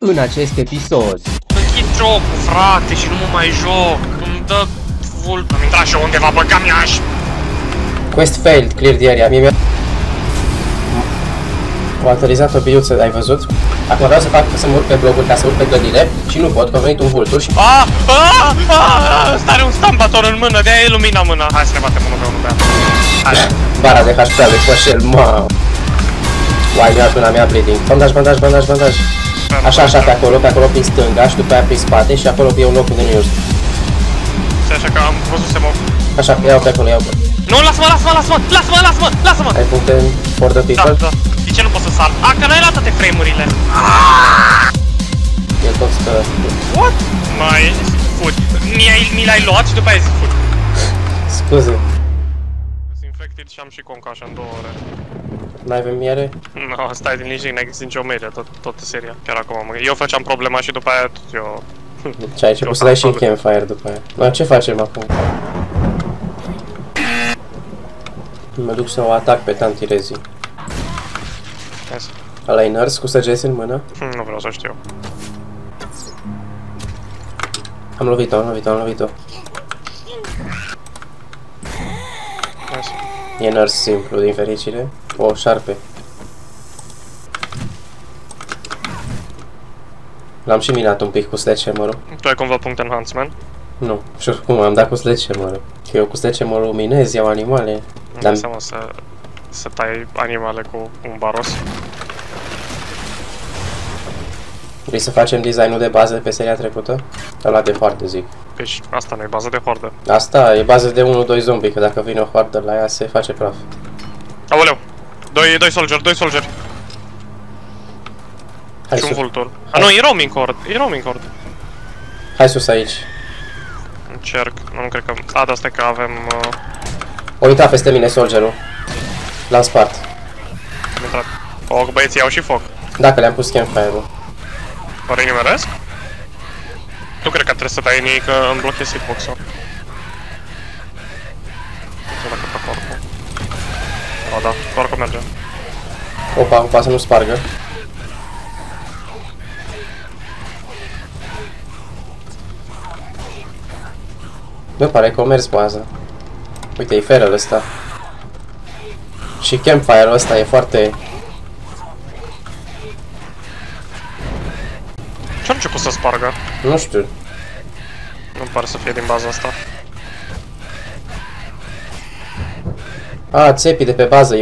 În acest episod. Închid jocul, frate, și nu mă mai joc. Îmi dă full. Am intrat și eu undeva, băga mi-aș. Quest failed, clear the area. Mie au autorizat o biuță, ai văzut? Acum vreau să fac să mă urc pe blocuri ca să urc pe clădire și nu pot, că a venit un vultur și... Stare un stampator în mână, de-aia e lumina mâna. Hai să ne batem unul pe unul pe ea. Hai. Bara de HP lui Coșel, mă. Uai, mi-a până mea bleeding. Bandaj, bandaj, bandaj, bandaj. Așa, așa, pe acolo prin stânga și după aia prin spate și acolo e un loc unde nu eu știu. Așa că am văzut să mă... Așa, iau pe acolo, iau pe... Nu, lasă-mă! Ai puncte în for the people? Da. De ce nu pot să sar? Că n-ai luat toate frame-urile. El tot stă... What? Mai fut. Mi l-ai luat și după aia zic fut. Scuze. Sunt infected și am și conca așa în 2 ore. N-ai avem miere? No, stai din liniște, n-ai găsit nicio media, toată seria. Chiar acum, eu făceam problema și după aia tot eu... Ce ai început să dai și în campfire după aia. No, ce facem acum? Mă duc să o atac pe Tanti Rezi. Yes. Ăla-i nurse cu săgeți în mână? Nu vreau să știu. Am lovit-o. Yes. E nurse simplu, din fericire. O șarpe. L-am și minat un pic cu sledgehammer-ul. Tu ai cumva punct enhancement? Nu, și oricum am dat cu sledgehammer-ul. Că eu cu sledgehammer-ul minez, iau animale. Nu dai seama să tai animale cu un baros. Vrei să facem design-ul de bază pe seria trecută? Ăla de hoardă, zic. Deci asta nu e bază de hoardă. Asta e bază de 1-2 zombie, că dacă vine o hoardă la ea se face praf. Aoleu! Doi soldieri. Hai și un sus. vultur. Nu, e roaming horde. Hai sus aici. Încerc, nu cred că... da, asta e că avem... O intrat peste mine soldierul. L-am spart. Am intrat. Foc, băieții iau și foc. Dacă le-am pus campfire-ul. Oare nimeresc? Nu cred că trebuie să dai inii, că îmi blochezi hitbox-ul. Nu știu dacă pe corpul. O, da, corpul merge. Opa, să nu spargă. Bă, pare că o mers baza. Uite, e feral ăsta. Și campfire-ul ăsta e foarte... Ce-a început să spargă? Nu știu. Nu pare să fie din baza asta. Țepii de pe bază.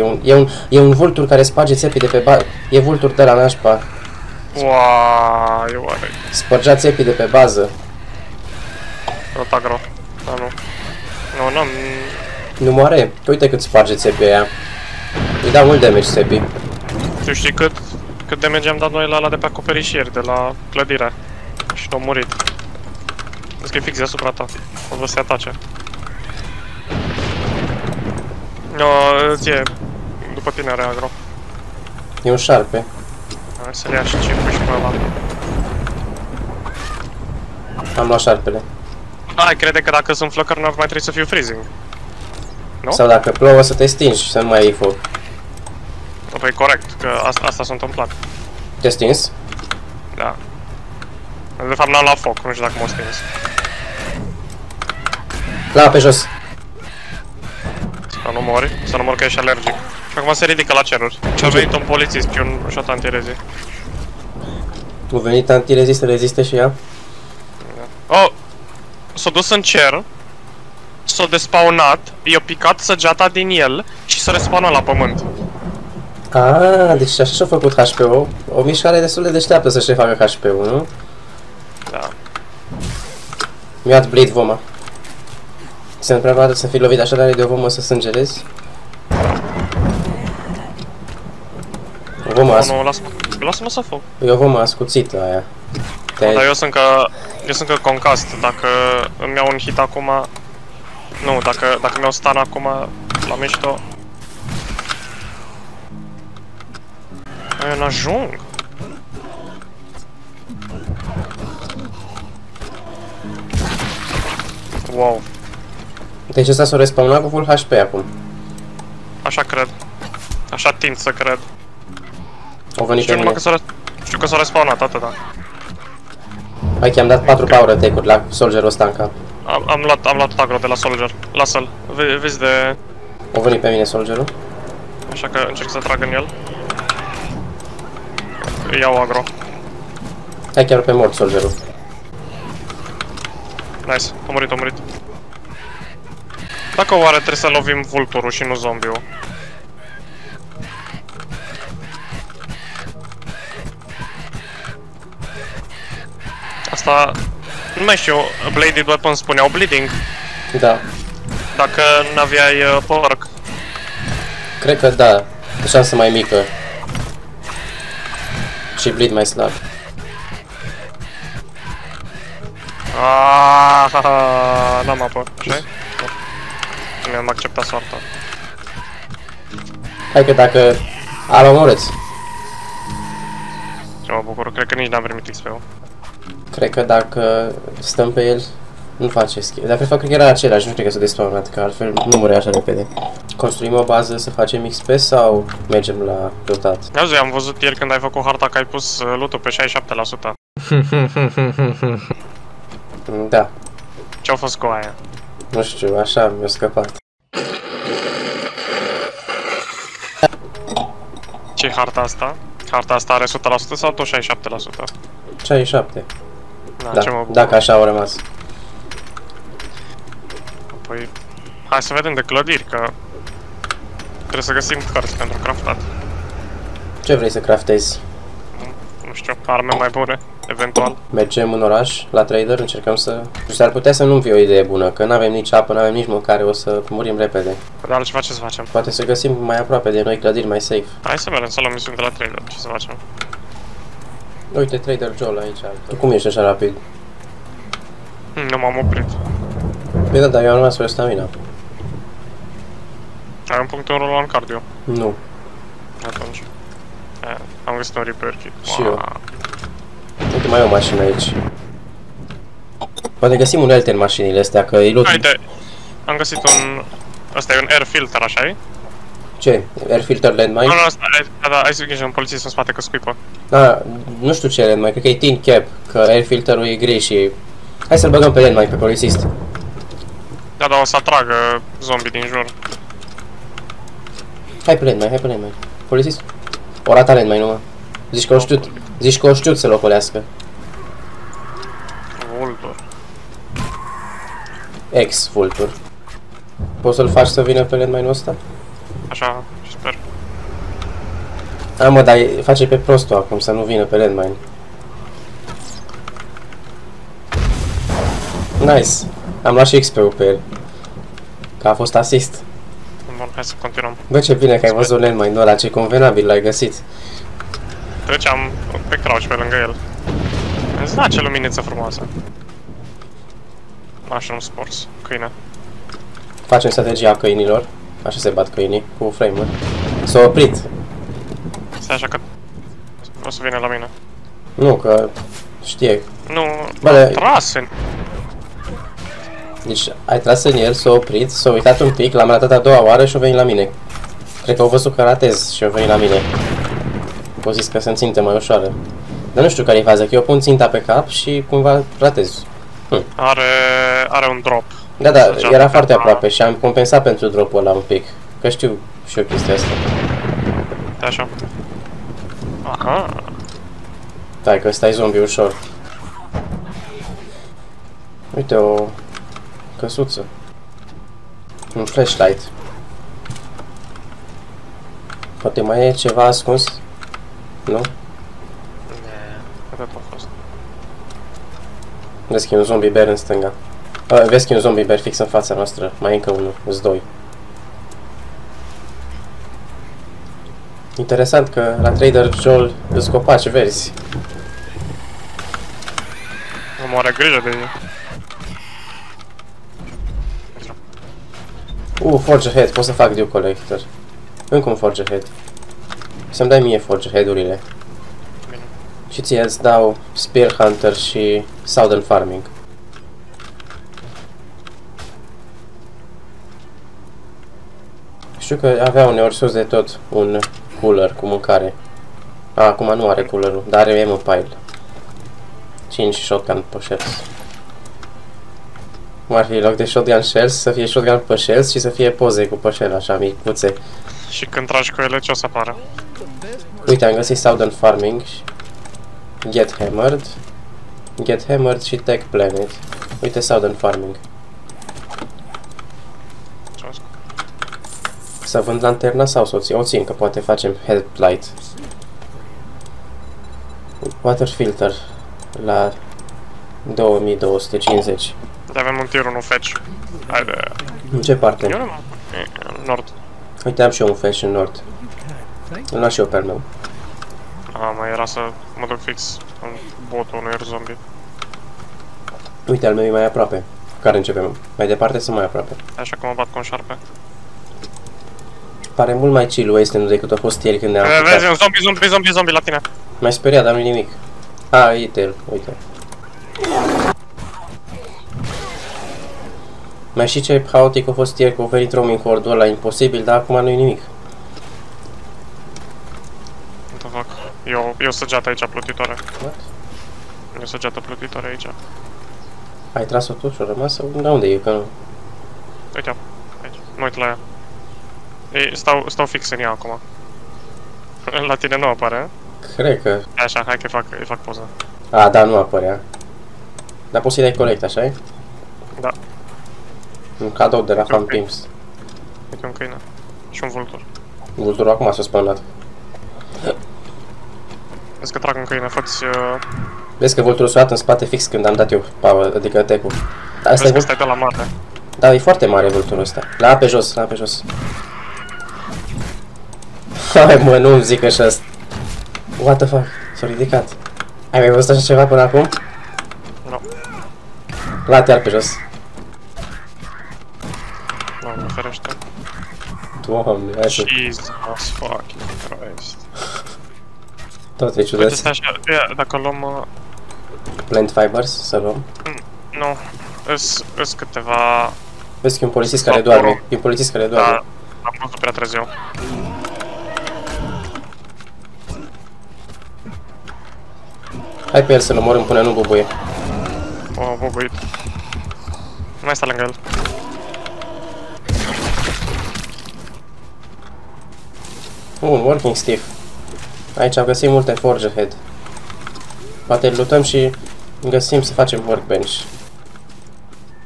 E un vultur care sparge țepii de pe bază. E vultur de la nașpa. Uaaaa, eu oare. Spărgea țepii de pe bază. Rotagro. Da, nu. Nu, n-am... Nu moare? Uite cât sparge țepii aia. Îi dau mult damage țepii. Tu știi cât damage am dat noi la ăla de pe acoperișier, de la clădire. Și n-a murit. Vezi că e fix deasupra ta. O vă se atace. Ție, după tine are agro. E un șarpe. Hai să-l ia și circul și pe ăla. Am luat șarpele. Hai, crede că dacă sunt flăcări n-ar mai trebui să fiu freezing. Nu? Sau dacă plouă să te stingi și să nu mai iei foc. Păi corect, că asta s-a întâmplat. Te stins? Da. De fapt n-am luat foc, nu știu dacă m-a stins. La pe jos. Să nu mori, să nu mor că ești alergic. Și acum se ridică la ceruri. Și a venit un polițist și un shot antirezi. A venit antirezi să reziste și ea? Oh! S-a dus în cer, s-a despawnat, i-a picat săgeata din el și s-a respawnat la pământ. Deci așa și-a făcut HP-ul. O mișcare destul de deșteaptă să-și facă HP-ul, nu? Da. Mi-a dat bleed voma. Se întâmplă prea să fii lovit așa de o vomă să sângerezi? O vomă Nu, lasă-mă să fac. E o vomă ascuțită aia. Dar eu sunt că concast, dacă îmi iau un hit acum... Nu, dacă mi-au stun acum la mișto... Eu n-ajung. Wow. Deci ăsta s-a respawnat cu full HP acum. Așa cred. Așa tind să cred. O venit pe mine. Știu că s-a respawnat, atâta. Hai că am dat 4 power attack-uri la soldierul ăsta în cap. Am luat tot agro de la soldier. Lasă-l. Vezi de... O venit pe mine soldierul. Așa că încerc să trag în el. Iau agro. Hai chiar pe mort soldierul. Nice. A murit. Dacă oare trebuie să lovim vulturul și nu zombiul? Asta... Nu mai știu, Bladed Weapons spuneau bleeding. Da. Dacă n-aveai porc. Cred că da. O șansă mai mică. Și bleed mai slab. N-am apă, așa? Nu mi-am acceptat soarta. Hai că dacă... Ar omorâți. Ce mă bucur, cred că nici n-am primit XP-ul. Cred că dacă stăm pe el, nu face schimb. Dar cred că era același, nu cred că s-a despawnat, că altfel nu murea așa repede. Construim o bază să facem XP sau mergem la lootat? Auzi, am văzut ieri când ai făcut harta că ai pus loot-ul pe 67%. Da. Ce-au fost cu aia? Nu știu, așa mi-a scăpat. Ce-i harta asta? Harta asta are 100% sau tot 67%? 67. Da, ce mă Da, bucur. dacă așa au rămas. Păi, hai să vedem de clădiri, că trebuie să găsim cărți pentru craftat. Ce vrei să craftezi? Nu știu, arme mai bune, eventual. Mergem în oraș, la trader, încercăm să... Și ar putea să nu fie o idee bună, că n-avem nici apă, n-avem nici mâncare, o să murim repede. De altceva ce să facem? Poate să găsim mai aproape de noi clădiri mai safe. Hai să mergem să luăm misiuni de la trader, ce să facem? Uite, trader Joel aici. Tu cum ești așa rapid? Nu m-am oprit. Bine, dar eu am rămas fără stamina. Ai un punct în rol în cardio. Nu. Atunci. Am găsit un repair kit. Și eu. Uite, mai e o mașină aici. Poate găsim unelte în mașinile astea, că e loot. Uite, am găsit un... Asta e un air filter, așa-i? Ce? Air filter landmine? Nu, ai să grijă un polițist în spate că scuipă. Nu știu ce landmine, cred că e tin cap, că air filterul e gri și... Hai să-l băgăm pe landmine, pe polițist. Da, o să atragă zombie din jur. Hai pe landmine. Polițist? O rata landmine numai. Zici că o știut să-l ocolească. Vultur. Ex-vultur. Poți să-l faci să vină pe landmine-ul ăsta? Așa, sper. Mă, dar face pe prostul acum, să nu vină pe landmine. Nice. Am luat și XP-ul pe el. Că a fost asist. Bun, hai să continuăm. Bă, ce bine că ai văzut landmine-ul ăla, ce convenabil l-ai găsit. Treceam pe crouch pe lângă el. Am zis, da, ce luminiță frumoasă. Așa, un spors, câine. Facem strategia câinilor. Așa se bat câinii, cu frame-uri. S-a oprit. Stai așa că... O să vină la mine. Nu, că știe. Nu, Bă, am tras în... Deci ai tras în el, s-a oprit, s-a uitat un pic, l-am ratat a doua oară și a venit la mine. Cred că au văzut că ratez și a venit la mine. Au zis că sunt ținte mai ușoară. Dar nu știu care e faza, că eu pun ținta pe cap și cumva ratez. Are un drop. Da, era foarte aproape și am compensat pentru drop-ul ăla un pic. Că știu și eu chestia asta. Da, așa. Aha. Stai că ăsta e zombie ușor. Uite o căsuță. Un flashlight. Poate mai e ceva ascuns? Nu? Atât a fost. Vezi că e un zombie bear în stânga. Vezi că e un zombie bear fix în fața noastră. Mai e încă unul, îți doi. Interesant că la Trader Joel îți copaci verzi. Nu are grijă de ei. Forge Ahead, pot să fac Dew Collector. Încă un Forge Ahead. Să-mi dai mie Forge Ahead-urile. Bine. Și ție îți dau Spear Hunter și Southern Farming. Știu că avea uneori sus de tot un cooler cu mâncare. Acum nu are coolerul, dar are ammo pile. Și 5 shotgun pe shells. Cum ar fi loc de shotgun shells, să fie shotgun pe shells și să fie poze cu pe shell, așa micuțe. Și când tragi cu ele, ce o să apară? Uite, am găsit Southern Farming, Get Hammered și Tech Planet. Uite Southern Farming. Să vând lanterna sau să o țin, că poate facem Headlight. Water Filter la 2250. Avem un tir, un fetch. Haide. În ce parte? Eu nu în nord. Uite, am și eu un fetch în nord. Îl las și eu pe al meu. Mai era să mă duc fix în botul unui zombie. Uite, al meu e mai aproape. Care începem? Mai departe sau mai aproape? Așa că mă bat cu un șarpe. Pare mult mai chill Wasteland decât a fost ieri când ne-am Vezi, un zombie la tine. M-ai speriat, dar nu-i nimic. Uite el, uite. Mai știi ce haotic a fost ieri, că a venit roaming horde-ul ăla imposibil, dar acum nu-i nimic. What the fuck? E o săgeată aici plutitoare. What? E o săgeată plutitoare aici. Ai tras-o tu și-o rămas? Sau unde e? Că nu. Uite-o, aici. Mă uit la ea. Ei, stau fix în ea acum. La tine nu apare, Cred că... Așa, hai că îi fac poză. Da, nu apărea. Dar poți să-i dai collect, așa-i? Da. Un cadou de la Fan Pimps. Uite un câine. Și un vultur. Vulturul acum s-a spawnat. Vezi că trag un câine, fă-ți... Vezi că vulturul s-a dat în spate fix când am dat eu power, adică tech-ul. Vezi că stai de la mare. Da, e foarte mare vulturul ăsta. La pe jos, la pe jos. Hai mă, nu-mi zic așa. What the fuck? S-a ridicat. Ai mai văzut așa ceva până acum? Nu. La-te iar pe jos. Nu, ferește. Doamne, hai să... Jesus fucking Christ. Tot e ciudat. Uite, stai așa, dacă luăm... Plant fibers, să luăm. Nu, îs câteva... Vezi că e un polițist care doarme. E un polițist care doarme. Da, am văzut prea târziu. Hai pe el să-l omorâm până nu bubuie. O, bubuit. Nu mai sta lângă el. Un working stiff. Aici am găsit multe forge head. Poate îl lutăm și găsim să facem workbench.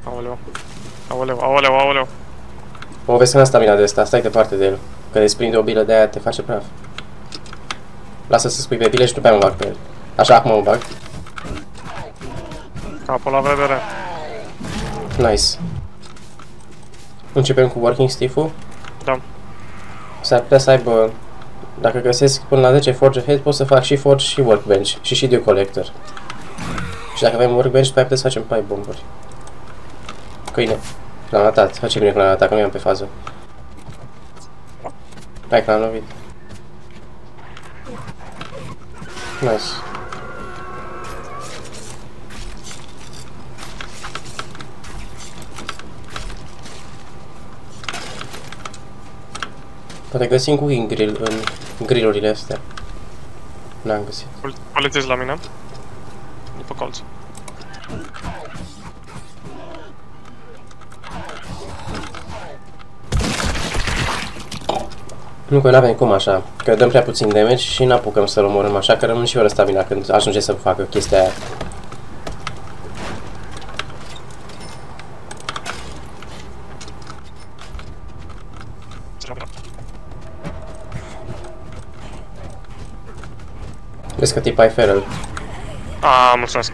Aoleu. Aoleu, aoleu, aoleu. O vezi că n-a stamina de asta, stai departe de el. Că desprinde o bilă de aia te face praf. Lasă să spui pe bile și după aia mă bag pe el. Așa, acum mă bag. Capul la vedere. Nice. Începem cu working stiff-ul. Da. S-ar putea să aibă... Dacă găsesc până la 10 forge head, pot să fac și forge și workbench. Și dew collector. Și dacă avem workbench, după aia putem să facem pipe bomburi. Câine. L-am ratat. Face bine că l-am ratat, că nu i-am pe fază. Hai că l-am lovit. Nice. Poate găsim cooking grill în grillurile astea. N-am găsit. Polițist la mine. După colț. Nu, că n-avem cum așa, că dăm prea puțin damage și n-apucăm să-l omorâm așa, că rămân și fără stamina când ajunge să facă chestia aia. Vezi că tip ai feral. Mulțumesc.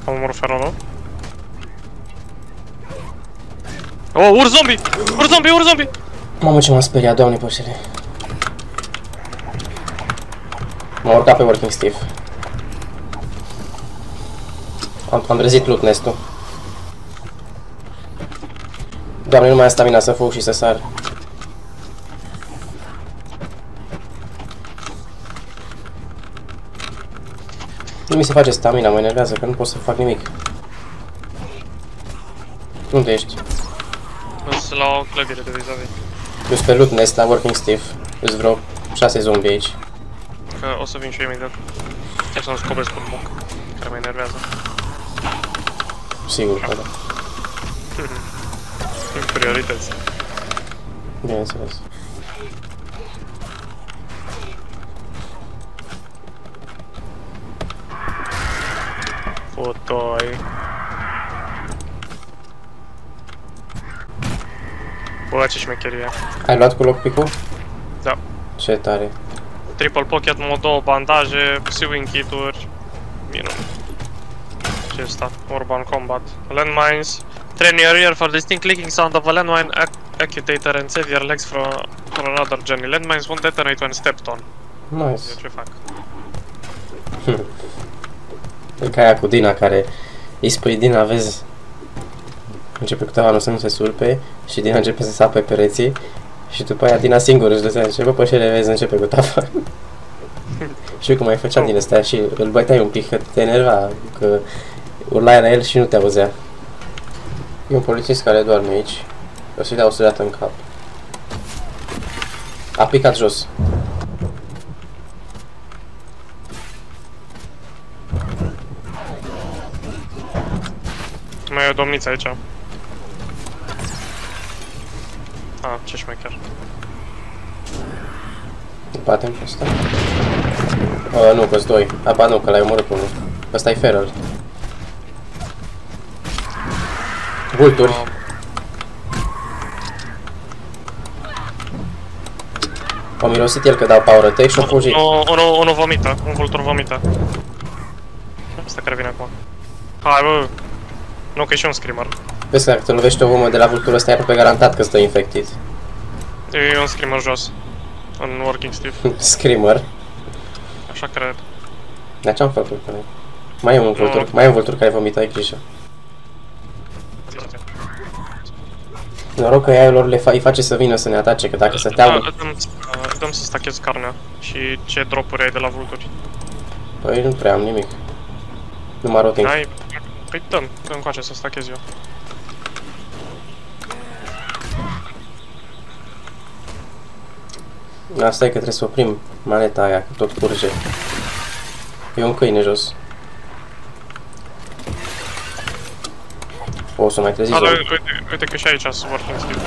Am omorât feralul. Oh, ur zombie! Ur zombie, ur zombie! Mamă, ce m-am speriat, doamne pășele. M-am urcat pe working stiff. Am trezit loot nest-ul. Doamne, nu mai am stamina să fug și să sar. Nu mi se face stamina, mă enervează, că nu pot să fac nimic. Unde ești? Sunt la o clădire de vis-a-vis. Eu sunt pe loot nest la working stiff. Îs vreo 6 zombie aici. Că o să vin și eu imediat. Trebuie să nu scobesc cu moc, care mă enervează. Sigur că da. Priorități. Bineînțeles. Fotoi. Bă, ce șmecherie. Ai luat cu lockpick-ul? Da. Ce tare. Triple pocket, mod 2 bandaje, sewing kit-uri. Minun. Ce ăsta? Urban combat. Landmines. Train your ear for distinct clicking sound of a landmine acutator and save your legs for another journey. Landmines won't detonate when stepped on. Nice. Eu ce fac? E ca aia cu Dina care îi spui Dina, vezi, începe cu tavanul să nu se surpe și Dina începe să sape pereții și după aia Dina singur își dă seama, zice, bă, pe șele, vezi, începe cu tavan. Știu cum mai făceam din astea și îl băteai un pic, că te enerva, că urlai la el și nu te auzea. E un polițist care doarme aici, o să-i dau o sădeată în cap. A picat jos. Mai e o domniță aici. Ce șmecher. Batem pe ăsta. Nu, că-s doi. Ba nu, că l-ai omorât pe unul. Ăsta e Feral. Vulturi. O mirosit el că dau power attack și-o fugit. Unul vomită, un vultur vomită. Asta care vine acum. Hai, bă! Nu, că e și un screamer. Vezi că dacă te lovești o vomă de la vulturul ăsta, e aproape garantat că stă infectit. E un screamer jos. În working Steve. Screamer. Așa cred. Dar ce-am făcut? Mai e un vultur, mai e un vultur care vomită, ai grijă. Noroc că aia lor îi face să vină să ne atace, că dacă stăteau... Dăm să stachez carnea. Și ce dropuri ai de la vulturi? Păi nu prea am nimic. Numai roting. Păi dăm încoace să stachez eu. Asta e că trebuie să oprim maneta aia, că tot curge. E un câine jos. O să mai trezi zon. Uite că și aici sunt working Steve.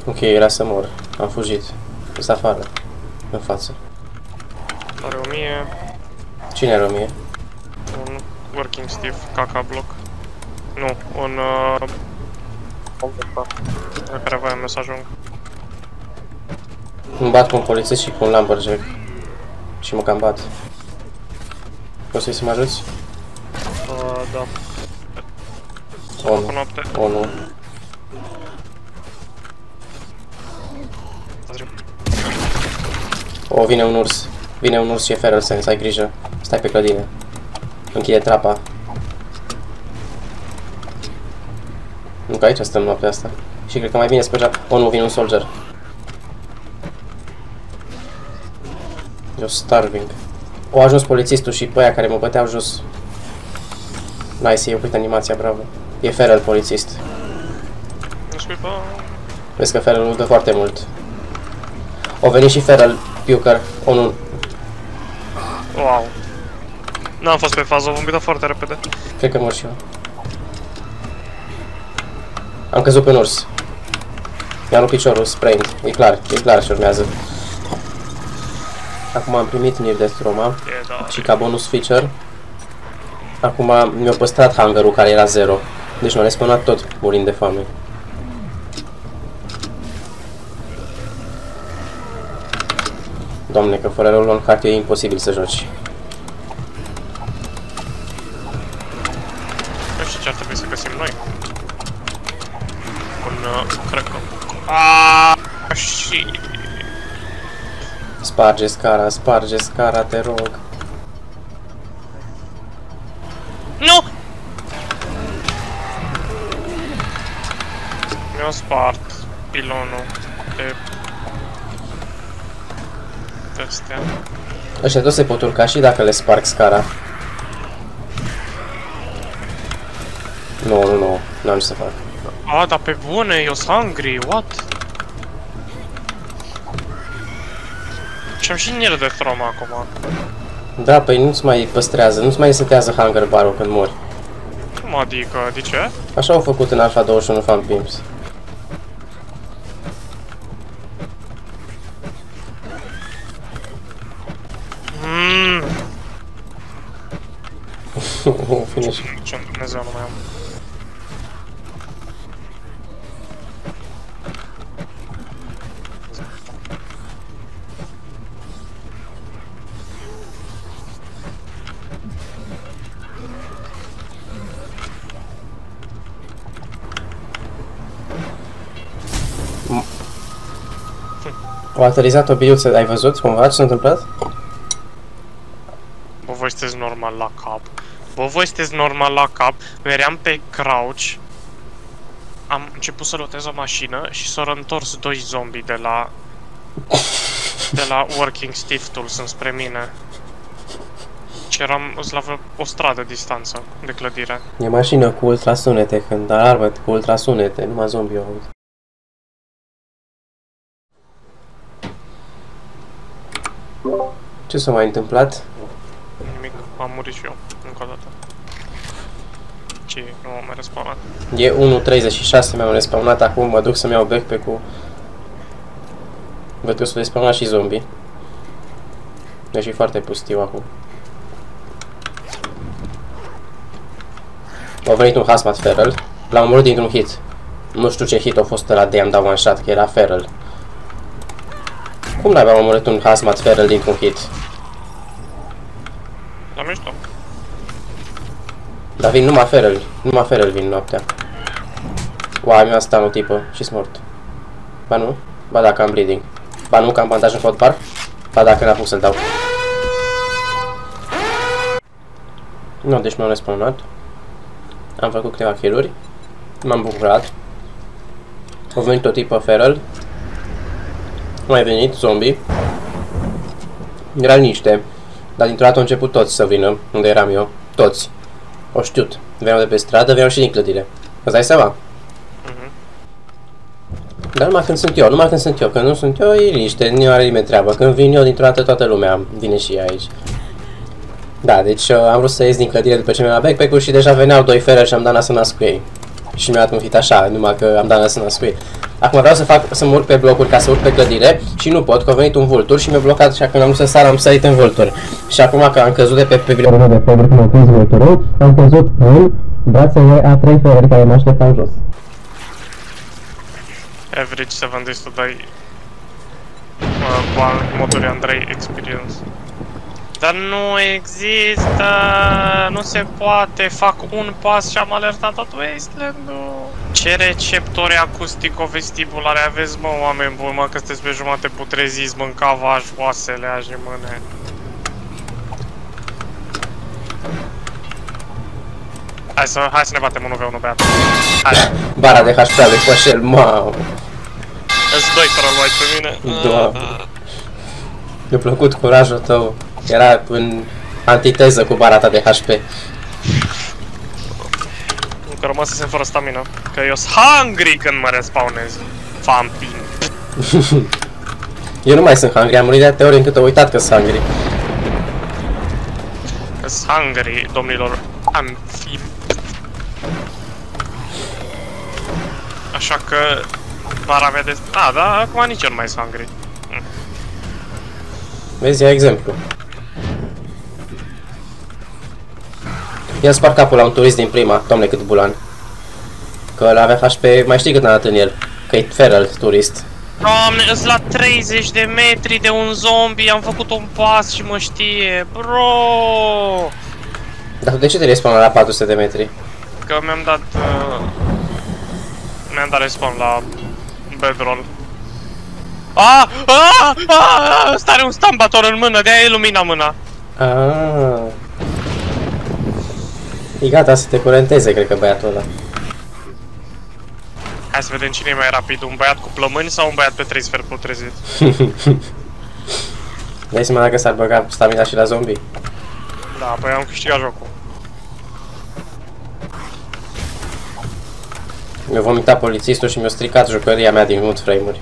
Ok, era să mor. Am fugit. Este afară. În față. Are 1000. Cine are 1000? Un working Steve, caca block. Nu, un... la care aveam mesajul încă. Îmi bat cu un polițist și cu un lumberjack. Și mă cam bat. Poți să mă ajuți? Da. O, nu. O, vine un urs. Vine un urs și e Feral Sense, ai grijă. Stai pe clădire. Închide trapa. Nu, că aici stăm noaptea asta. Și cred că mai bine spăgea... O, nu, vine un soldier. Eu starving. O, a ajuns polițistul și pe aia care mă băteau jos. Nice, e oprit animația, bravo. E Feral polițist. Vezi că Feral nu dă foarte mult. O venit și Feral Puker. O, nu. Wow. N-am fost pe fază, o vomită foarte repede. Cred că mor și eu. Am căzut pe un urs. Mi-a rupt piciorul, sprained. E clar ce urmează. Acum am primit Near Death Trauma și ca bonus feature. Acum mi-a păstrat hunger-ul care era 0. Deci m-a respawnat tot murind de foame. Doamne, că fără roll on card e imposibil să joci. Nu știu ce ar trebui să găsim noi. Cred că... Aaaa, și... Sparge scara, te rog. Nu! Mi-a spart pilonul de astea. Ăștia tot se pot urca și dacă le sparg scara. Nu, n-am ce să fac. A, dar pe bune, eu sunt hungry, what? Și-am și nil de trauma acum. Da, păi nu-ți mai păstrează, nu-ți mai setează hunger bar-ul când mori. Cum adică? De ce? Așa au făcut în Alpha 21 Fan Pimps. Finish. Ce Dumnezeu nu mai am. Au aterizat o biuță, ai văzut cumva ce s-a întâmplat? Bă, voi sunteți normal la cap. Bă, voi sunteți normal la cap. Meream pe crouch. Am început să lotez o mașină și s-au întors doi zombie de la Working Stiff Tools înspre mine. Și eram la o stradă distanță de clădire. E mașină cu ultrasunete, când alarmă cu ultrasunete, numai zombie au auzit. Ce s-a mai întâmplat? Nimic, am murit și eu, încă o dată. Ce, nu am mai respawnat. E 1.36, mi-am respawnat acum, mă duc să-mi iau backpack-ul. Văd că s-a respawnat și zombie. Deci e foarte pustiu acum. A venit un hazmat feral, l-am omorât dintr-un hit. Nu știu ce hit a fost ăla de am dat one shot, că era feral. Cum n-aveam omorât un hazmat feral dintr-un hit? La mișto. Dar vin numai feral vin noaptea. Uau, mi-a stat o tipă și-s mort. Ba nu? Ba dacă am bleeding. Ba nu, că am bandaj în hotbar. Ba dacă n-a pus să-l dau. Nu, deci m-am respawnat. Am făcut câteva kill-uri. M-am bucurat. A venit o tipă feral. Mai venit, zombie. Erau niște. Dar dintr-o dată au început toți să vină unde eram eu. Toți. O știut. Veneau de pe stradă, veneau și din clădire. Îți dai seama? Dar numai când sunt eu, Când nu sunt eu, e liniște, nu are nimeni treabă. Când vin eu, dintr-o dată toată lumea vine și aici. Da, deci am vrut să ies din clădire după ce mi-am luat backpack-ul și deja veneau doi fereri și am dat să nasc cu ei. Și mi-a dat un hit așa, numai că am dat să nasc cu ei. Acum vreau să mă urc pe blocuri ca să urc pe clădire și nu pot, că a venit un vultur și mi-a blocat și când am vrut să sar am sărit în vultur. Și acum că am căzut de pe bilionul de păduri când am prins vulturul, am căzut în brațele a trei fereri care mă așteptam jos. Average 7 days to die. Motorii Andrei Experience. Dar nu există, nu se poate, fac un pas și am alertat tot Wasteland-ul. Ce receptori acustico-vestibulare aveți, mă, oameni buni, mă, că sunteți pe jumate putreziți, mâncava oasele azi în mâne. Hai să ne batem 1v1, beat. Hai. Bara de HP lui Pășel, mamă. Îți doi fără luai pe mine. Doamne. Mi-a plăcut curajul tău. Era în antiteză cu bara ta de HP. Încă rămăsesem fără stamina. Că eu sunt hungry când mă respawnez. Vampin. Eu nu mai sunt hungry, am murit de atâtea ori încât am uitat că sunt hungry. Sunt hungry, domnilor. Amfib. Așa că... bara mea de... da, acum nici eu nu mai sunt hungry. Vezi, ia exemplu. Ia spar capul la un turist din prima, domne cât bulan. Că ăla avea HP, mai știi cât n-a dat în el. Că e feral turist. Doamne, îs la 30 de metri de un zombie, am făcut un pas și mă știe, bro! Dar de ce te respawn la 400 de metri? Că mi-am dat... mi-am dat respawn la bedroll. Ăsta are un stambator în mână, de-aia ilumina mâna. E gata să te curenteze, cred că băiatul ăla. Hai să vedem cine e mai rapid, un băiat cu plămâni sau un băiat pe 3 sfert putrezit? Dai seama dacă s-ar băga stamina și la zombie? Da, păi am câștigat jocul. Mi-a vomitat polițistul și mi-a stricat jucăria mea din mult frame-uri.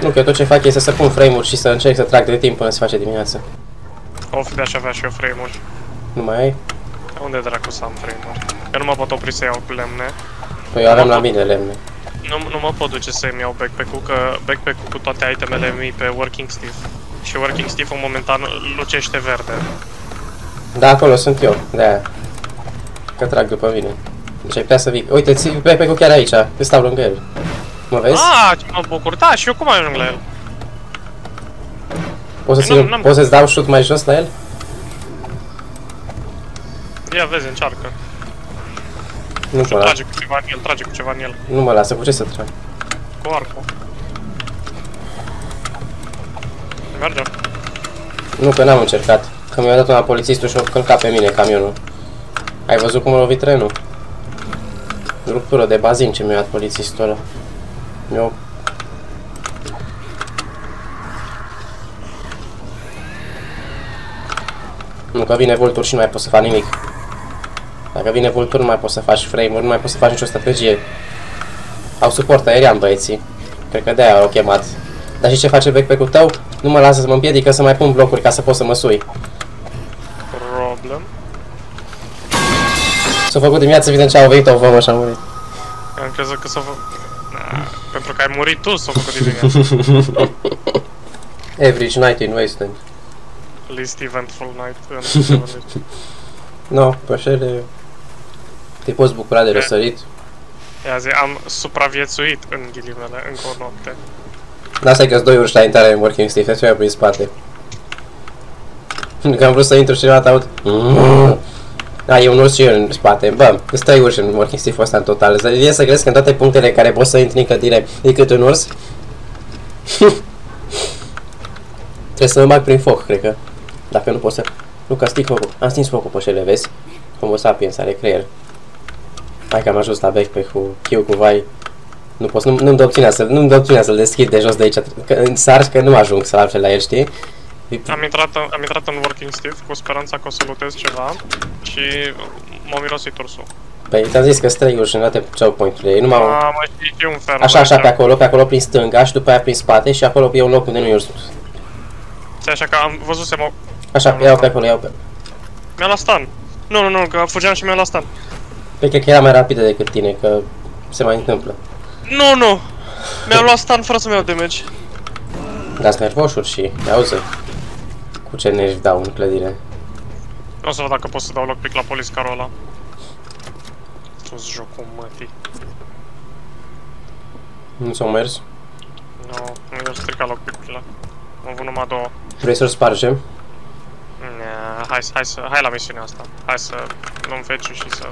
Nu, că tot ce fac este să pun frame-uri și să încerc să trag de timp până se face dimineața. Of, de-aș avea și eu frame-uri. Nu mai ai? Unde dracu să am frame-uri? Eu nu mă pot opri să iau cu lemne. Păi eu aveam la mine lemne. Nu mă pot duce să-mi iau backpack-ul, că backpack-ul cu toate itemele mii pe Working Stiff. Și Working Stiff-ul momentan lucește verde. Da, acolo sunt eu, de-aia. Că trag după mine. Deci ai putea să vii. Uite, ții backpack-ul chiar aici, că stau lângă el. Mă vezi? Ce mă bucur, da, și eu cum ajung la el? Poți să-ți dau shoot mai jos la el? Ia vezi, încearcă. Nu mă trage cu ceva în el, trage cu ceva în el. Nu mă lasă, cu ce să trag? Cu arcul. Merge. Nu, că n-am încercat. Că mi-a dat una polițistul și-a călcat pe mine camionul. Ai văzut cum a lovit trenul? Ruptură de bazin ce mi-a dat polițistul ăla. Nu, că vine Vultur și nu mai poți să faci nimic. Dacă vine Vultur nu mai poți să faci frame-uri, nu mai poți să faci nicio strategie. Au suport aerian băieții. Cred că de-aia au chemat. Dar și ce face backpack-ul tău? Nu mă lasă să mă împiedică să mai pun blocuri ca să pot să mă sui. Problem. S-a făcut dimineața, evident ce au venit o vămă și am murit. Am crezut că s-a făcut... Pentru că ai murit tu s-a făcut dimineața. Average night in Wasteland. Least eventful night. No, pe așa te poți bucura de răsărit. Ia zi, am supraviețuit în ghilimele încă o noapte. Da, stai că-s 2 urși la intrare în Working Stiff, ce mai prin spate. Că am vrut să intru și la aud. Da, e un urs și eu în spate. Bă, sunt 3 urși în Working Stiff-ul ăsta în total. E să crezi că în toate punctele care poți să intri în clădire e cât un urs? Trebuie să mă bag prin foc, cred că. Dacă nu pot să... Nu, că stic focul. Am stins focul pe șele, vezi? Homo sapiens are creier. Hai că am ajuns la backpack-ul Q cu vai. Nu pot, nu-mi dă opțiunea să-l deschid de jos de aici. Că sar, că nu ajung să ajung la el, știi? Am intrat în Working Stiff cu speranța că o să lutez ceva și m-a mirosit ursul. Păi ți-am zis că sunt 3 urși în toate choke point-urile. Nu m-au... Mă știi un fel. Așa, pe acolo prin stânga și după aia prin spate și acolo e un loc unde nu e urs. Așa că am văzusem o... Așa, iau pe acolo, iau pe... Mi-a luat stun. Nu, că fugeam și mi-a luat stun. Păi cred că era mai rapidă decât tine, că se mai întâmplă. Nu! Mi-a luat stun fără să-mi iau damage. Dați nervoșuri și auzi cu ce nervi dau în clădire. O să văd dacă pot să dau lockpick la police carul ăla. Sus jocul mătii. Nu s-au mers? Nu, mi-a stricat lockpick-urile. Am avut numai 2. Vrei să-l spargem? Hai la misiunea asta. Hai să luăm fetch-ul și să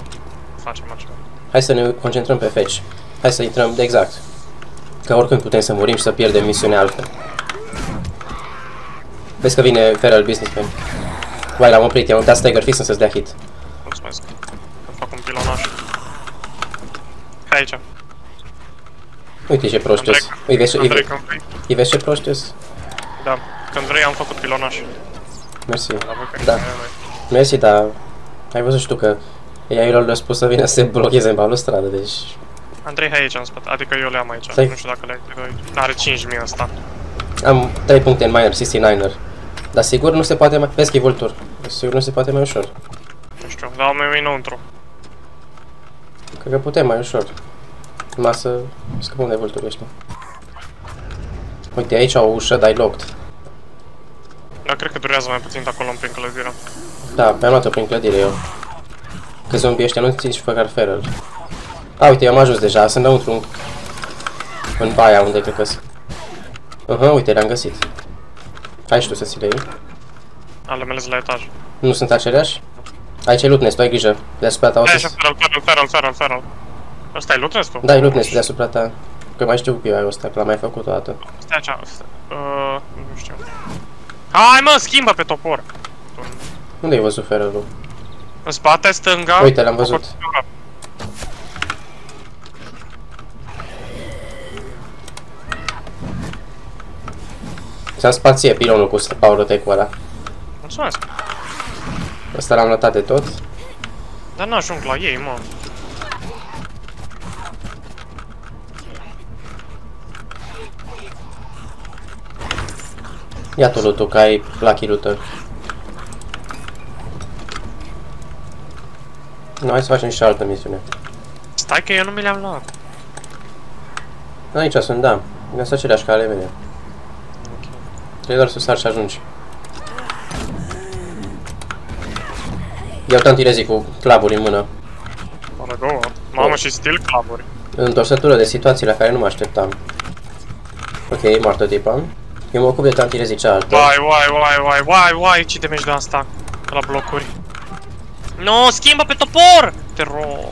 facem altceva. Hai să ne concentrăm pe fetch. Hai să intrăm, exact. Că oricând putem să murim și să pierdem misiunea altfel. Vezi că vine Feral Businessman. Vai, l-am oprit, i-am dat stagger fix să-ți dea hit. Mulțumesc. Îmi fac un pilonaj. Hai aici. Uite ce proști-s. Îi vezi ce proști-s? Da, când vrei am făcut pilonaj. Mersi. Da. Mersi, dar ai văzut și tu că ei le-au spus să vină să se blocheze în balustradă, deci... Andrei, hai aici în spate, adică eu le am aici, nu știu dacă le ai aici. Are 5000 ăsta. Am 3 puncte în miner, 69er. Dar sigur nu se poate mai... Vezi că e Vultur. Sigur nu se poate mai ușor. Nu știu, dar mai înăuntru. Cred că putem mai ușor. Numai să scăpăm de Vulturi ăștia. Uite, aici o ușă, dar e locked. Da, cred că durează mai puțin de acolo prin clădire. Da, mi-am luat-o prin clădire eu. Că zombii ăștia nu țin și făcar feral. A, uite, eu am ajuns deja, sunt înăuntru în baia unde cred că-s. Uite, le-am găsit. Hai și tu să ți le iei. Ale mele la etaj. Nu sunt aceleași? Aici e loot nest, ai grijă. Deasupra ta o să... Feral. Ăsta e loot nest-ul? Da, e loot nest deasupra ta. Că mai știu cu eu ăsta, că l-am mai făcut o dată. Stai aici, nu știu. Hai mă, schimbă pe topor! Unde ai văzut feralul? În spate, stânga... Uite, l-am văzut. Ți-am spart ție pilonul cu power-tech-ul ăla. Mulțumesc. Ăsta l-am notat de tot. Dar n-ajung la ei, mă. Ia tu loot-ul, că ai lucky looter. Nu, hai să facem și altă misiune. Stai că eu nu mi le-am luat. Aici sunt, da. Sunt aceleași ca ale mele. Trebuie doar să sar și ajungi. Iau tantirezii cu clavuri în mână. Oare două? Mamă, și stil clavuri. Întorsătură de situații la care nu mă așteptam. Ok, e moartă tipa. Eu mă ocup de tantirezii cealaltă. Uai, ce damage de asta la blocuri. Nu, schimbă pe topor! Te rog.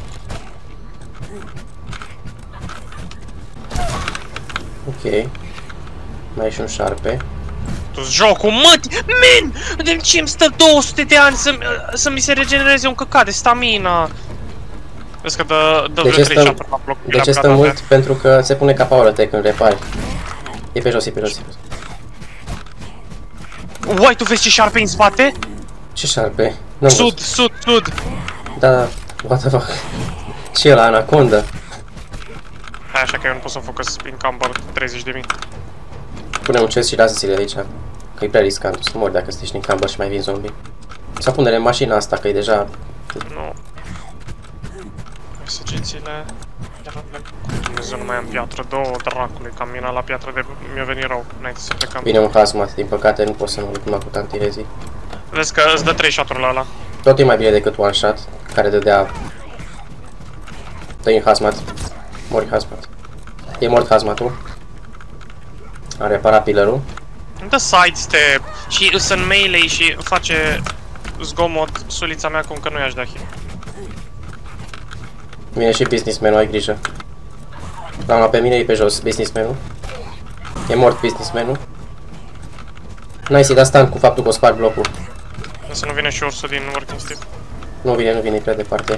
Ok. Mai e și un șarpe. Tu-ți jocul, măti! Men! De ce îmi stă 200 de ani să mi se regenereze un căcat de stamina? Vezi că dă vreo 3 shot-uri la bloc. De ce stă mult? Pentru că se pune ca power attack când repari. E pe jos, e pe jos, e pe jos. Uai, tu vezi ce șarpe în spate? Ce șarpe? Sud! Da, what the fuck? Ce e la anaconda? Hai, așa că eu nu pot să focus prin camper 30.000. Pune un chest și lasă-ți-le aici. Că e prea riscant, să mori dacă stai în camper și mai vin zombie. Sau pune-le în mașina asta, că e deja... Nu. Săgețile... Dumnezeu, nu mai am piatră, două dracului, că am minat la piatră de... mi-a venit rău, înainte să plecăm. Vine un hazmat, din păcate nu pot să mă lupt numai cu tantirezii. Vezi că îți dă 3 shot-uri la ăla. Tot e mai bine decât one shot, care dădea... Dă-i în hazmat. Mori hazmat. E mort hazmatul. Am reparat pillarul. Îmi dă sidestep și sunt melee și face zgomot sulița mea cum că nu i-aș da hit. Vine și businessman-ul, ai grijă. L-am luat pe mine, e pe jos, businessman-ul. E mort businessman-ul. Nice, da stun cu faptul că o sparg blocul. Să nu vine și ursul din working stick. Nu vine, e prea departe.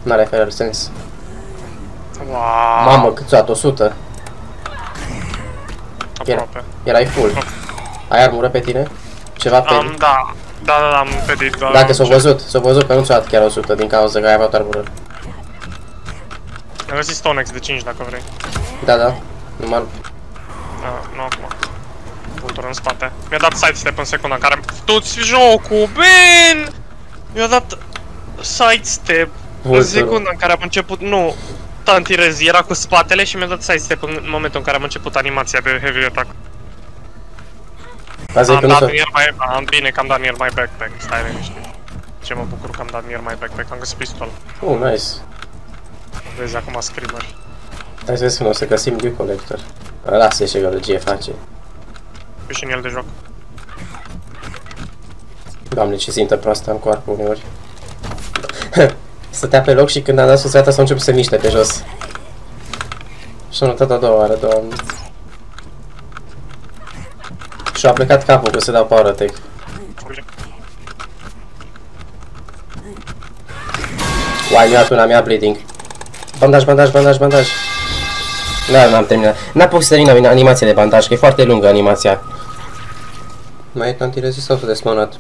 N-are fel sens. Wow. Mamă, cât ți-a dat 100? Aproape. Erai full. Ai armură pe tine? Ceva pe... Da, am pedit, dar... Dacă s-o văzut că nu ți-a dat chiar 100 din cauza că ai avut armură. Am găsit Stonex de 5 dacă vrei. Da. Numai... Nu acum. Vultur în spate. Mi-a dat sidestep în secunda în care... Tu-ți jocul, Ben! Mi-a dat sidestep în secunda în care am început... Nu. Tantirez era cu spatele și mi-a dat sidestep în momentul în care am început animația de heavy attack. Bine că am dat near my backpack, stai liniștit. Ce mă bucur că am dat near my backpack, am găsit pistol. Nice. Vezi acum screamer. Hai să vezi când o să găsim dew collector. Lasă ce gălăgie face. Pui și în el de joc. Doamne, ce țintă proastă am corpul uneori. Stătea pe loc și când am dat sus gata s-a început să miște pe jos. Și-a notat a doua oară, doamne. Și-a plecat capul că se dau power attack. Uai, mi-a dat una, mi-a bleeding. Bandaj. N-am terminat. N-am pus să termin animația de bandaj, că e foarte lungă animația. Mai e tantirezist sau s-a despawnat?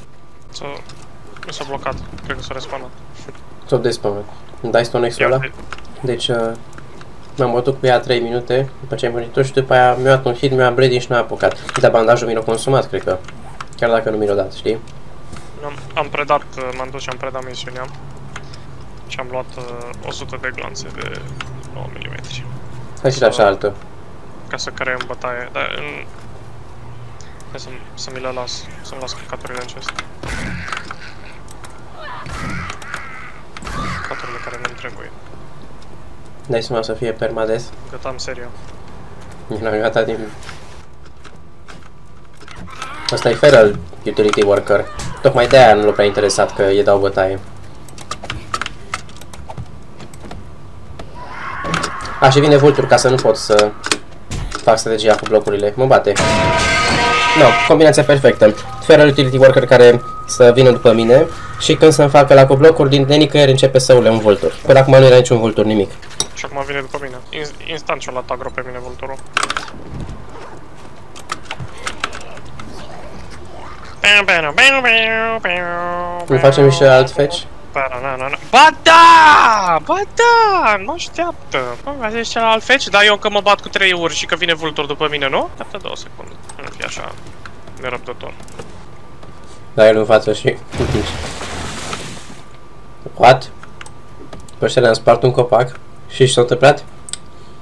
S-a blocat, cred că s-a respawnat. S-a despawnat. Îmi dai Stonex-ul ăla? Deci, m-am bătut cu ea 3 minute, după ce am murit și după aia mi-a dat un hit, mi-a bleeding și n-a apucat. Dar bandajul mi l-a consumat, cred că. Chiar dacă nu mi l-a dat, știi? Am predat, m-am dus și am predat misiunea. Și am luat 100 de glanțe de 9 mm. Hai și la cealaltă. Ca să creăm bătaie, dar hai să mi le las, să-mi las căcaturile în chest. Căcaturile care nu-mi trebuie. Dai seama să fie permadeath. Gătam serios. N-am gata din... Asta e Feral Utility Worker. Tocmai de-aia nu l-a prea interesat că îi dau bătaie. Și vine Vultur ca să nu pot să fac strategia cu blocurile. Mă bate. No, combinația perfectă. Feral Utility Worker care să vină după mine și când să-mi facă la cu blocuri, de nicăieri începe să ule un Vultur. Până acum nu era niciun Vultur, nimic. Și acum vine după mine. Instant și-o luat agro pe mine Vulturul. Nu facem și alt fetch? Ba da! Nu așteaptă. Bă, zici celălalt fetch, dar eu că mă bat cu 3 uri și că vine Vultur după mine, nu? Așteaptă 2 secunde. Nu fie așa nerăbdător. Da, el în față și împingi. What? Pe ăștia le-am spart un copac și s-a întâmplat?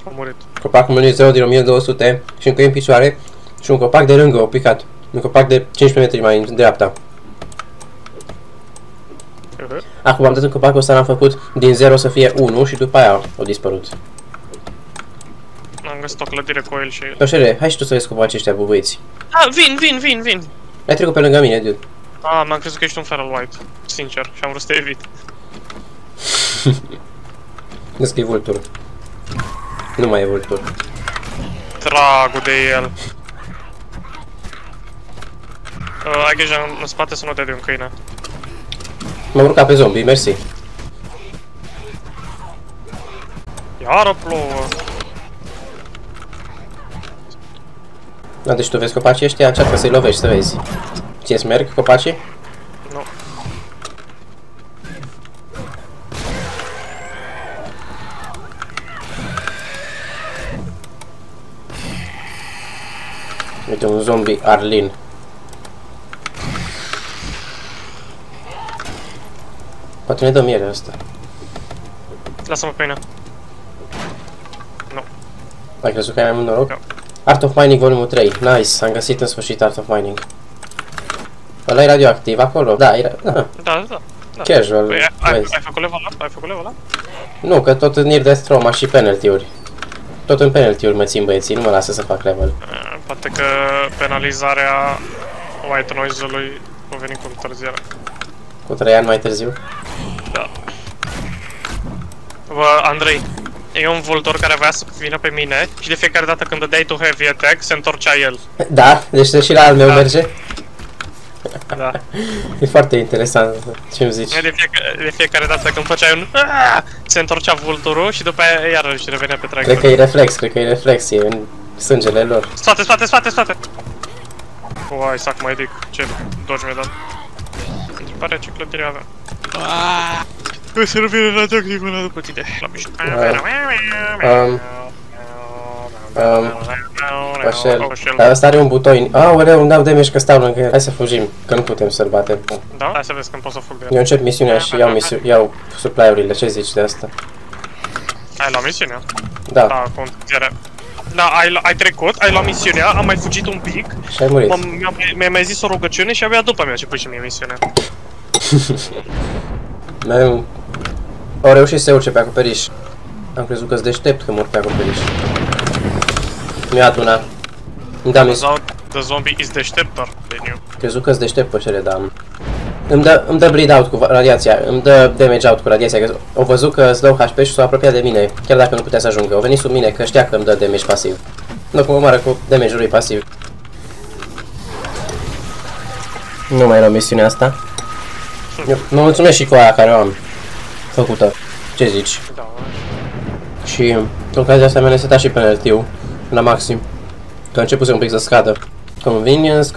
A murit. Copacul meu e 0 din 1200 și încă e în picioare și un copac de lângă a picat. Un copac de 15 metri mai în dreapta. Acum am dat un copacul ăsta, l-am făcut din 0 să fie 1 și după aia a dispărut. Am găsit o clădire cu el și el. Așa, hai și tu să vezi copacii ăștia bubuiți. Ah, vin! Ai trecut pe lângă mine, dude. Ah, m-am crezut că ești un feral white. Sincer, și am vrut să te evit. Vezi că e vultur. Nu mai e vultur. Dragul de el. Ai grijă în spate să nu te dea un câine. M-am urcat pe zombie, mersi. Iară plouă. Da, deci tu vezi copacii ăștia, încearcă să-i lovești, să vezi. Ție-ți merg copacii? Nu. Uite, un zombie Arlin. Poate ne dă miere asta. Lasă-mă pe mine. Nu. Ai crezut că ai mai mult noroc? Da. Art of Mining volumul 3. Nice, am găsit în sfârșit Art of Mining. Ăla e radioactiv acolo? Da, era... Da. Casual, Păi, ai vezi. făcut level up? Ai făcut level up? Nu, că tot în Near Death Trauma și penalty-uri. Tot în penalty-uri mă țin băieții, nu mă lasă să fac level. Poate că penalizarea white noise-ului a venit cu întârziere. Cu 3 ani mai târziu. Da. Bă, Andrei, e un vultur care voia să vină pe mine și de fiecare dată când dădeai tu heavy attack, se întorcea el. Da, deci și la al meu Da. merge. Da. E foarte interesant ce-mi zici. De fiecare dată când făceai un "Aaah!", se întorcea vulturul și după aia iarăși revenea pe Cred traiectorie. că e reflex, e în sângele lor. Spate! Uai, sac mai dic, ce dodge mi-a dat. Întrebarea ce clădire avem. Aaaa! Să nu vine radioactiv ăla după tine. La mișto. Pașel. Dar ăsta are un buton. Aoleu, îmi dau damage că stau lângă el. Hai să fugim, că nu putem să-l batem. Da? Hai să vezi când pot să fug de el. Eu încep misiunea și iau supply-urile, ce zici de asta? Ai luat misiunea? Da, Da, cu întârziere. Da, ai trecut, ai luat misiunea, am mai fugit un pic. și ai murit. Mi-a mai zis o rugăciune și abia după mi-a început și mie misiunea. Au reușit să se urce pe acoperiș. Am crezut că-s deștept că mor pe acoperiș. Mi-a dat una. Îmi da The zombie is deșteptor de new. crezut că-s deștept pe cele, dar... Îmi dă bleed out cu radiația, îmi dă damage out cu radiația, că au văzut că îți dau HP și s-au apropiat de mine, chiar dacă nu putea să ajungă. Au venit sub mine, că știa că îmi dă damage pasiv. Nu cum omoară cu damage-ul lui pasiv. Nu mai luăm misiunea asta. Mă mulțumesc și cu aia care o am făcută. Ce zici? Da, Și cu ocazia asta mi-a resetat și penalty-ul la maxim. Că a început să un pic să scadă. Convenience.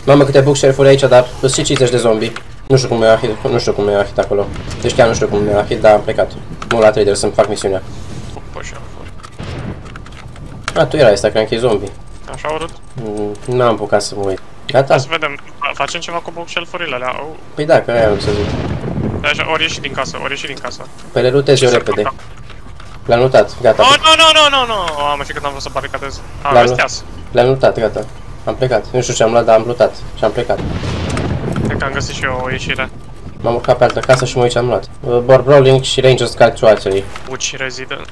Mamă, câte bookshelf-uri aici, dar sunt și 50 de zombie. Nu știu cum mi-a hit acolo. Deci chiar nu știu cum mi-a hit, dar am plecat. Mă la trader să-mi fac misiunea. Tu erai asta, cream că e zombie. Așa urât? N-am apucat să mă uit. Gata? Hai să vedem, facem ceva cu bookshelf-urile alea. Păi da, că aia am să zic. Așa, ori ieși din casă, Păi le lutez eu repede. Le-am lutat, gata. Nu! Am și când am vrut să baricadez. Le-am lutat, gata. Am plecat. Nu știu ce am luat, dar am lutat și am plecat. Cred că am găsit și eu o ieșire. M-am urcat pe altă casă și mă uit ce am luat. Borb Rolling și Ranger Scout Archery. Uci Resident.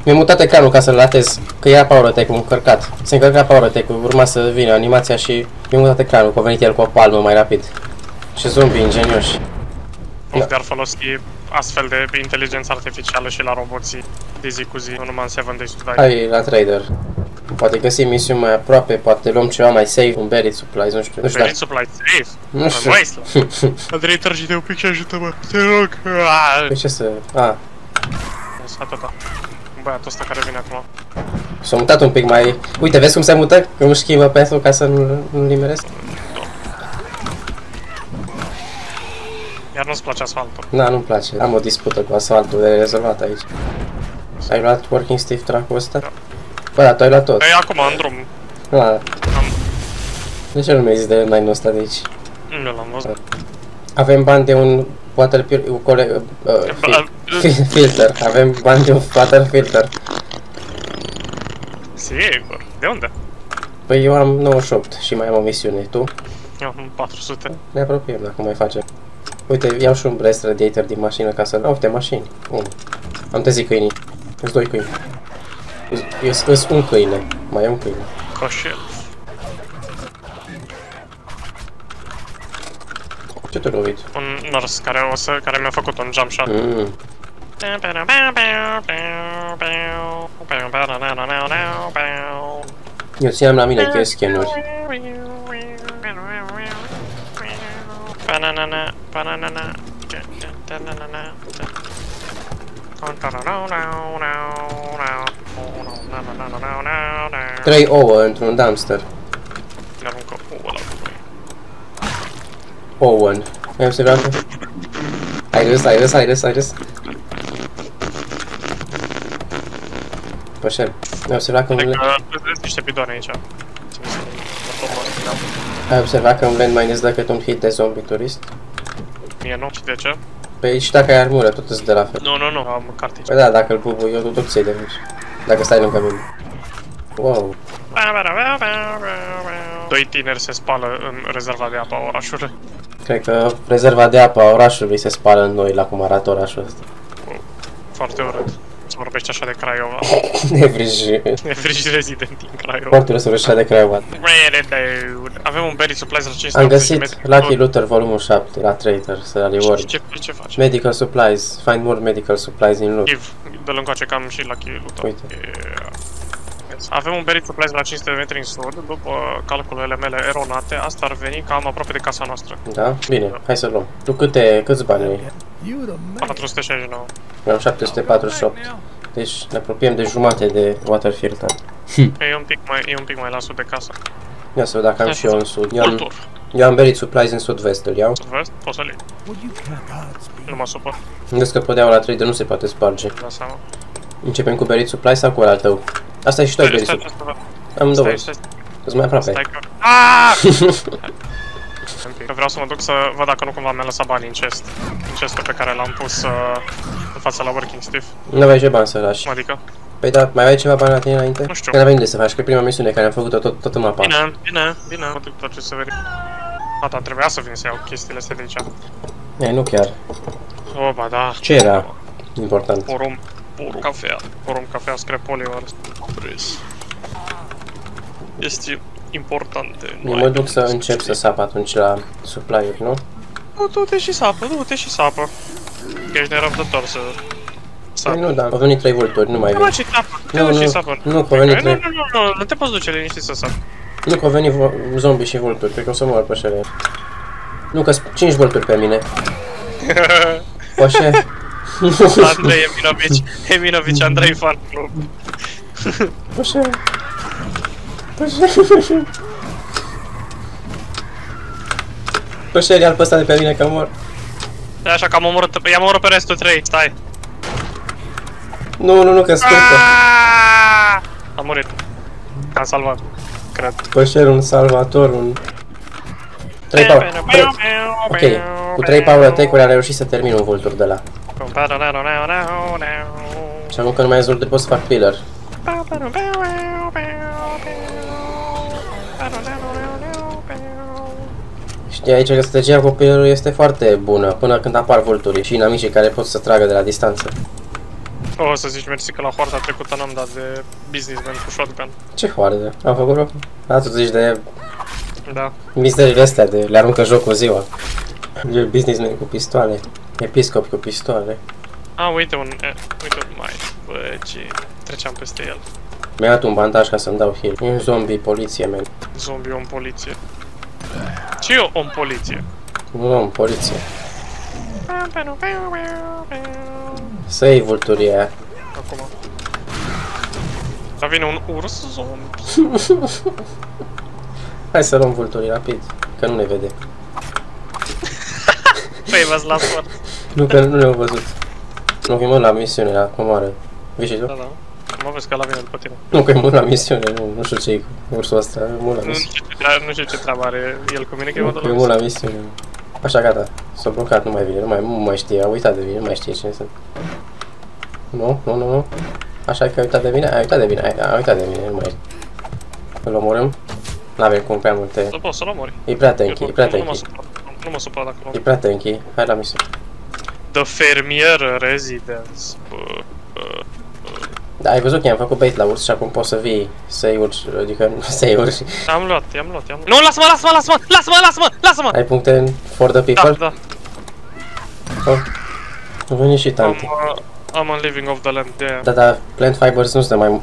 Mi-am mutat ecranul ca să-l latez, că era power attack-ul încărcat. Se încărca power attack-ul, urma să vină animația și mi-am mutat ecranul, că a venit el cu o palmă mai rapid. Și zombie ingenioși. Dar folosi astfel de inteligență artificială și la roboții de zi cu zi, nu numai în 7 Days to Die. Hai la trader. Poate găsim misiuni mai aproape, poate luăm ceva mai safe, un buried supplies, nu știu. Buried supplies, safe? Nu știu. Andrei, trage-te un pic și ajută-mă, te rog. Păi ce să... Atâta. Băiatul ăsta care vine acum. S-a mutat un pic mai... Uite, vezi cum se mută? Că îmi schimbă pentru ca să nu limeresc. Iar nu-ți place asfaltul. Da, nu-mi place. Am o dispută cu asfaltul de rezolvat aici. Ai luat Working Stiff track-ul ăsta? Da. Bă, dar tu ai luat tot. Păi acum, în drum. Ah. De ce nu mi-ai zis de online-ul ăsta de aici? Nu l-am văzut. Avem bani de un water filter. Avem bani de un water filter. Sigur. De unde? Păi eu am 98 și mai am o misiune. Tu? Eu am 400. Ne apropiem dacă mai facem. Uite, iau și un breast radiator din mașină ca să... uite, mașini. Am trezit câinii. Îs 2 câini. Îs un câine. Mai e un câine. Coșel. Ce tu lovit? Un nurse care mi-a făcut un jump shot. Eu țineam la mine că e scanuri. Trei ouă într-un dumpster. Aruncă ouă la voi. Ouă. Ai observat? Hai râs. Pășel, ai observat că Sunt niște bidoane aici. Ai observat că un landmine îți dă cât un hit de zombie turist? Mie nu, și de ce? Păi și dacă ai armură, tot îți dă la fel. Nu, am cartici. Păi da, dacă îl bubui, eu tot ți-ai de mici. Dacă stai lângă mine. Wow. Doi tineri se spală în rezerva de apă a orașului. Cred că rezerva de apă a orașului se spală în noi la cum arată orașul ăsta. Foarte urât. Să vorbești așa de Craiova. Nevrij rezident din Craiova. Foarte urât să vorbești așa de Craiova. Avem un buried supplies la 500. Am găsit Lucky Looter volumul 7 la Trader, să la reward. Ce faci? Medical supplies. Find more medical supplies in loot. Give. Dă-l încoace că am și Lucky Looter. Uite. Avem un buried supplies la 500 de metri în sud. După calculele mele eronate, asta ar veni cam aproape de casa noastră. Da? Bine, hai să luăm. Tu câți bani ai? 469. Eu am 748. Deci ne apropiem de jumate de water filter. E un pic mai la sud de casă. Ia să văd dacă am și eu în sud. Cultur. Eu am buried supplies în sud-vest, îl iau. Sud-vest? Poți să-l iei. Nu mă supăr. Gândesc că podeaua la trader nu se poate sparge. Da seama. Începem cu buried supplies sau cu ăla al tău? Asta e și tu ai buried supplies. Am două. Îți mai aproape. Vreau să mă duc să văd dacă nu cumva mi-a lăsat banii în chest. În chestul pe care l-am pus în fața la working stiff. Nu aveai ce bani să lași. Adică? Păi da, mai aveai ceva bani la tine înainte? Nu știu. Că n-aveai unde să faci, că e prima misiune care am făcut-o tot în mapa. Bine. Mă duc tot ce să verific. Gata, trebuia să vin să iau chestiile astea de aici. Ei, nu chiar. Oh, ba da. Ce era important? Porum cafea spre Polivar. Este important. Eu mă duc să încep să sap atunci la supply-uri, nu? Du-te și sapă. Că ești nerăbdător să sapă. Păi nu, da, au venit 3 vulturi, nu mai vin. Nu, că au venit 3. Nu te poți duce liniștit să sapă. Nu, că au venit zombie și vulturi, cred că o să mor pe șele. Nu, că 5 vulturi pe mine. Oașe? Andrei Eminovici, Andrei Fan Club. Oașe? Pășe, ia-l pe ăsta de pe mine că mor. E așa că am omorât pe restul 3, stai. Nu, că scurtă. Am murit. Am salvat, cred. Pășe, un salvator, un... 3 power. Ok, cu 3 power attack-uri am reușit să termin un vultur de la. Și acum că nu mai e vulturi pot să fac pillar. Știi aici că strategia cu pillarul este foarte bună până când apar vulturii și inamicii care pot să tragă de la distanță. O să zici mersi că la hoarda trecută n-am dat de businessman cu shotgun. Ce hoardă? Am făcut-o? Da, tu zici de... Da. Misterile astea de le aruncă jocul ziua. De businessman cu pistoale. Episcop cu pistoale. Uite un mai. Bă, ce... Treceam peste el. Mi-a dat un bandaj ca să-mi dau heal. E un zombie poliție, man. Zombie om poliție. Ce e om poliție? Un om poliție. Să iei vulturii aia. Acum. Dar vine un urs zombie. Hai să luăm vulturii rapid, că nu ne vede. Păi v-ați lansat. Nu, că nu ne-au văzut. Nu, mă la misiune, la comoară. Vii și tu? Da. Mă vezi că la vine după tine. Nu, că e mult la misiune, nu știu ce e cu ursul ăsta, e mult la Nu misiune. știu ce treabă are el cu mine, că e Nu, mă că e mult la misiune. Așa, gata. S-a blocat, nu mai vine, nu mai știe, a uitat de mine, nu mai știe cine sunt. Nu. Așa că a uitat de mine, a uitat de mine, nu mai... Îl omorâm? N-avem cum prea multe... Nu poți să-l omori. E prea tanky, Nu mă supăr dacă l-omori. E prea tanky, hai la misiune. The Fermier Residence. Da, ai văzut că i-am făcut bait la urs și acum poți să vii să-i urci, adică să-i urci. I-am luat. Nu, lasă-mă! Ai puncte for the people? Da. Oh. Nu veni și tanti. I'm on living off the land, yeah. Da, plant fibers nu sunt mai mult.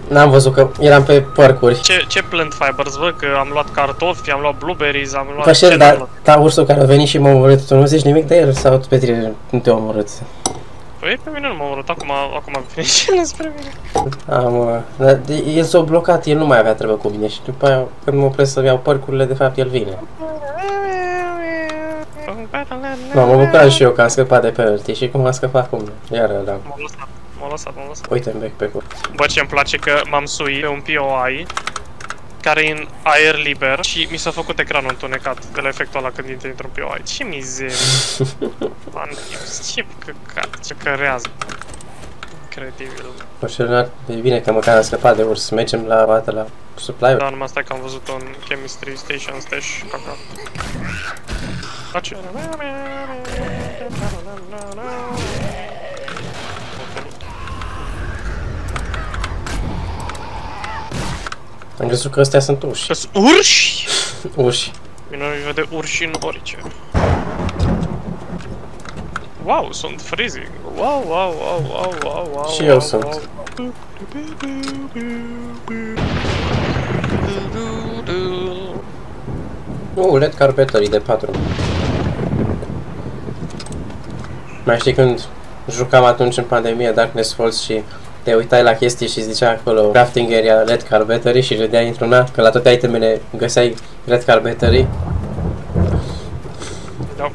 N-am văzut că eram pe părcuri. Ce plant fibers, văd că am luat cartofi, am luat blueberries, am luat... Pășel, dar ursul care a venit și m-a omorât, tu nu zici nimic de el sau pe tine nu te-a omorât? Păi pe mine nu m-a omorât, acum vine și el spre mine. Dar el s-a blocat, el nu mai avea treabă cu mine și după aia când mă opresc să-mi iau părcurile, de fapt el vine. M-am bucurat și eu că am scăpat de penalty și cum am scăpat acum, iar ăla. M-a lăsat. Uite-mi backpack-ul. Bă, ce-mi place că m-am suit pe un POI care e în aer liber și mi s-a făcut ecranul întunecat de la efectul ăla când intri într-un POI. Ce mizerie! Ce căcat, ce cărează! Incredibil. Pășel, e bine că măcar am scăpat de urs, mergem la bată la supply-uri. Da, numai stai că am văzut-o în Chemistry Station Stash, caca. Am crezut că ăstea sunt uși. Sunt urși? Uși. Bine, îi vede urși în orice. Wow, sunt freezing. Wow. Și eu sunt. LED carpetorii de 4. Mai știi când jucam atunci în pandemie Darkness Falls și te uitai la chestii și zicea acolo crafting area LED carpetorii și râdeai într-una că la toate itemele găseai LED carpetorii? Da.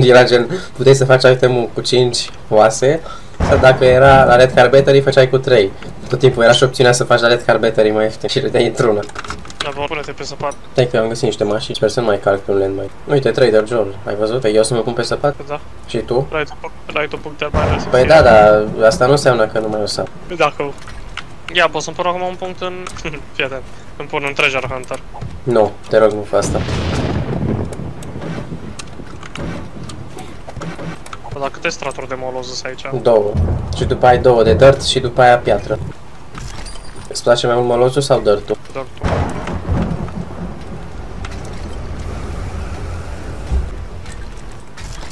Era gen, puteai să faci itemul cu 5 oase sau dacă era la LED carpetorii făceai cu 3. Tot timpul era și opțiunea să faci la LED carpetorii mai ieftin și râdeai într-una. Da, bă, pune-te pe săpat. Stai că am găsit niște mașini, sper să nu mai calc pe un landmine. Uite, Trader Joel, ai văzut? Păi eu să mă pun pe săpat? Da. Și tu? Dai tu puncte mai ales. Păi da, dar asta nu înseamnă că nu mai o să am. Dacă... Ia, pot să-mi pun acum un punct în... Fii atent. Îmi pun un Treasure Hunter. Nu, te rog, nu fă asta. Bă, dar câte straturi de moloz sunt aici? 2. Și după aia 2 de dirt și după aia piatră. Îți place mai mult molozul sau dirt-ul? Dirt-ul.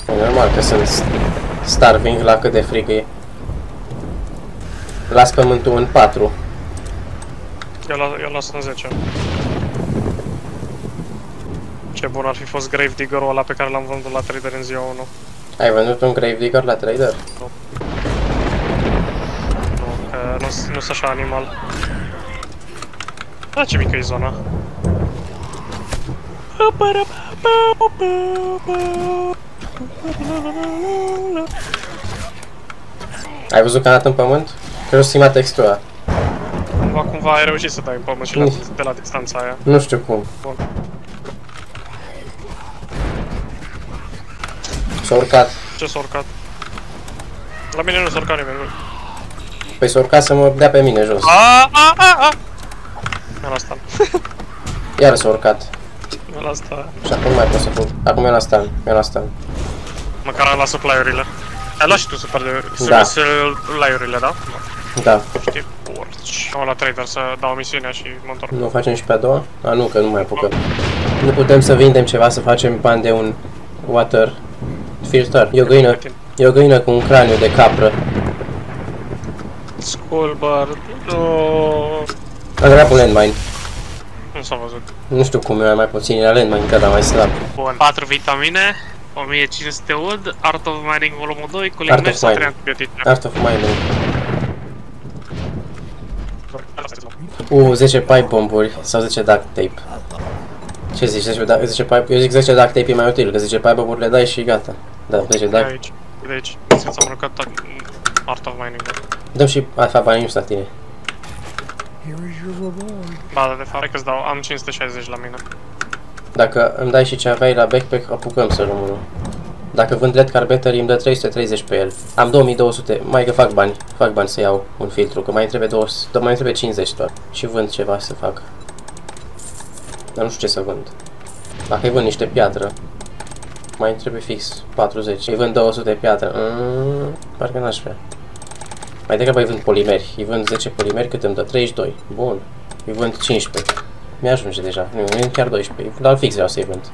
E normal că sunt starving la cât de frig e. Las pământul în 4. Eu las în 10. Ce bun ar fi fost Gravedigger-ul ăla pe care l-am vândut la trader în ziua 1. Ai vândut un Gravedigger la trader? Nu. Nu sunt așa animal. Da, ce mică e zona. Ai văzut că a dat în pământ? Că nu-ți schimba textura. Cumva ai reușit să dai în pământ și de la distanța aia. Nu știu cum. Bun. S-a urcat. Ce s-a urcat? La mine nu s-a urcat nimeni. Păi s-a urcat să mă dea pe mine jos. Mi-a la stan. Iar s-a urcat. Mi-a la stan. Și acum nu mai pot să fug. Acum mi-a la stan. Măcar am luat supply-urile. Ai luat și tu Da. supply-urile, da? Da. Știi, porci. Am la trader să dau misiunea și mă întorc. Nu facem și pe a doua? A, nu, că nu mai apucăm. Nu putem să vindem ceva, să facem bani de un water filter. E o găină cu un craniu de capră. Skullbar. No. Am grab un landmine. Nu s-a văzut. Nu știu cum e mai puțin, era landmine, că da, mai slab. Bun. 4 vitamine, 1500 ud, Art of Mining volumul 2, cu link sau 3 antibiotice. Art of Mining. 10 pipe bomburi sau 10 duct tape. Ce zici? 10 pipe? Eu zic 10 duct tape e mai util, că 10 pipe bomburi le dai și gata. Da, 10 duct. De aici. Ți-am aruncat Art of Mining. Dăm și alfa banii nu la tine. Ba, da, de fapt, hai că-ți dau, am 560 la mine. Dacă îmi dai și ce aveai la backpack, apucăm să luăm unul. Dacă vând Red Carbetter, îmi dă 330 pe el. Am 2200, mai că fac bani să iau un filtru, că mai îmi trebuie 200, mai îmi trebuie 50 doar. Și vând ceva să fac. Dar nu știu ce să vând. Dacă îi vând niște piatră, mai îmi trebuie fix 40. Îi vând 200 de piatră, parcă n-aș vrea. Mai degrabă îi vând polimeri. Îi vând 10 polimeri cât îmi dă? 32. Bun. Îi vând 15. Mi-ajunge deja. Nu, chiar 12. Dar fix vreau să-i vând.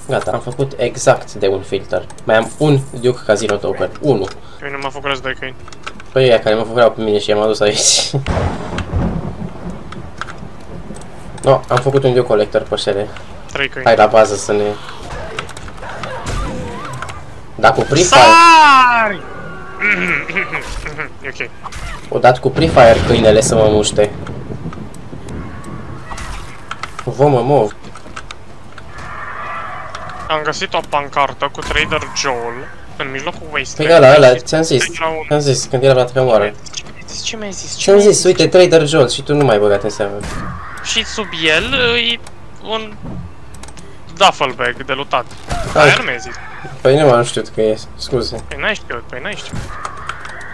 Gata, am făcut exact de un filter. Mai am un Duke Casino Token. 1. Eu nu m-a făcut răți 2 câini. Păi ăia care mă făceau pe mine și i-am adus aici. No, am făcut un Duke Collector pe șere. 3 câini. Hai la bază să ne... Da, cu Prefire. Sari! E ok. O dat cu Prefire câinele să mă muște. Vă mov. Am găsit o pancartă cu Trader Joel în mijlocul Păi Wasteland. ăla, ți-am zis, când era la Tăcămoară. Ce mi-ai zis? Ți-am zis, uite, Trader Joel și tu nu mai băgat în seamă. Și sub el e un duffel bag de lutat. Hai. Aia nu mi-ai zis. Păi nu m-am știut că e, scuze. Păi n-ai știut, păi n-ai știut.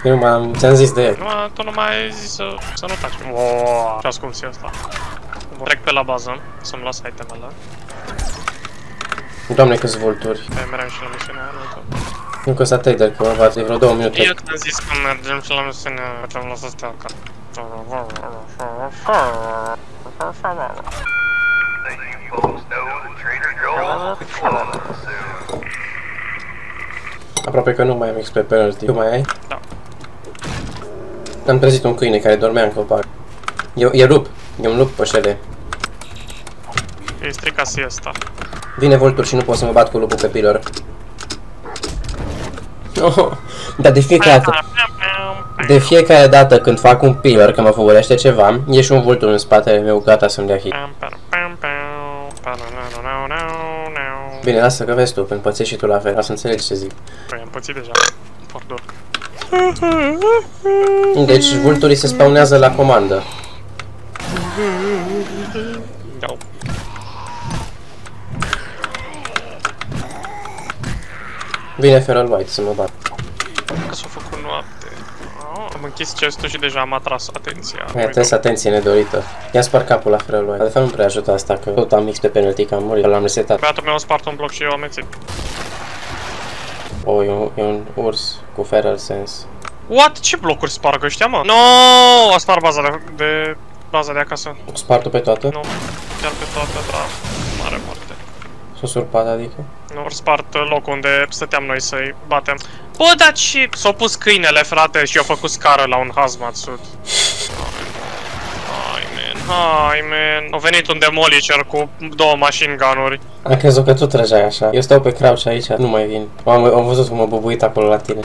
Eu nu m-am, ți-am zis de el. Tu nu mai ai zis să nu taci. Oooo, ce ascuns e asta. Trec pe la bază, să-mi las itemele. Doamne, câți vulturi. Pe mereu și la misiunea aia, nu tot. Nu că s-a trader, că mă bate vreo 2 minute. Eu ți-am zis că mergem și la misiunea aia, ce-am lăsat stea ca. Aproape că nu mai am XP penalty. Tu mai ai? Da. Am trezit un câine care dormea în copac. E un lup pe șele. E stricat siesta. Vine vultur și nu pot să mă bat cu lupul pe pillar. Oh, dar de fiecare dată când fac un pillar, că mă făurește ceva, e și un vultur în spatele meu gata să-mi dea hit. Bine, lasă că vezi tu, când pățești și tu la fel, ca să înțelegi ce zic. Păi am pățit deja, pardon. Deci vulturii se spawnează la comandă. Da. Vine Feral White să mă bat. Că s-a făcut noapte. Am închis chestul și deja am atras atenția. Ai atras atenție nedorită. I-a spart capul la Feral White. De fapt nu prea ajută asta, că tot am XP penalty, că am murit, l-am resetat. Băiatul meu a spart un bloc și eu am mețit. Oh, e un urs cu Feral Sense. What? Ce blocuri sparg ăștia, mă? No, a spart baza de acasă. Spart-o pe toată? Nu, chiar pe toată, dar mare moarte. S-o surpat, adică? Nu, ori spart locul unde stăteam noi să-i batem. Bă, dar și s-au pus câinele, frate, și au făcut scară la un hazmat suit. Hai, man. A venit un demolisher cu 2 machine gun-uri. Am crezut că tu trăgeai așa. Eu stau pe crouch aici, nu mai vin. Am văzut cum mă bubuit acolo la tine.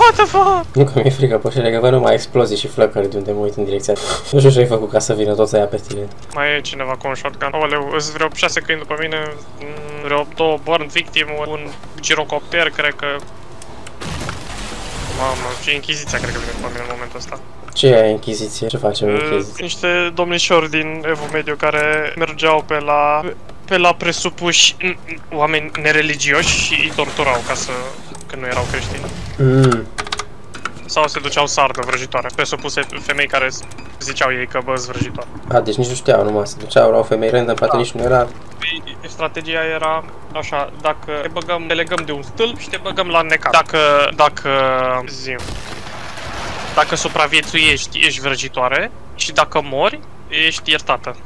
What the fuck? Nu că mi-e frică pe șele, că văd numai explozii și flăcări de unde mă uit în direcția. Nu știu ce ai făcut ca să vină toți aia pe tine. Mai e cineva cu un shotgun. Aoleu, îs vreo 6 câini după mine, vreo 2 burn victim, un girocopter, cred că... Mamă, și Inchiziția cred că vine după mine în momentul ăsta. Ce e Inchiziție? Ce facem Inchiziție? Niște domnișori din Evul Mediu care mergeau pe la presupuși oameni nereligioși și îi torturau ca să... când nu erau creștini. Sau se duceau sardă vrăjitoare, presupuse femei care ziceau ei că bă, vrăjitoare. A, deci nici nu știau numai, se duceau la o femeie random, poate nici nu era... Strategia era așa, dacă te legăm de un stâlp și te băgăm la necat. Dacă supraviețuiești, ești vrăjitoare și dacă mori, ești iertată.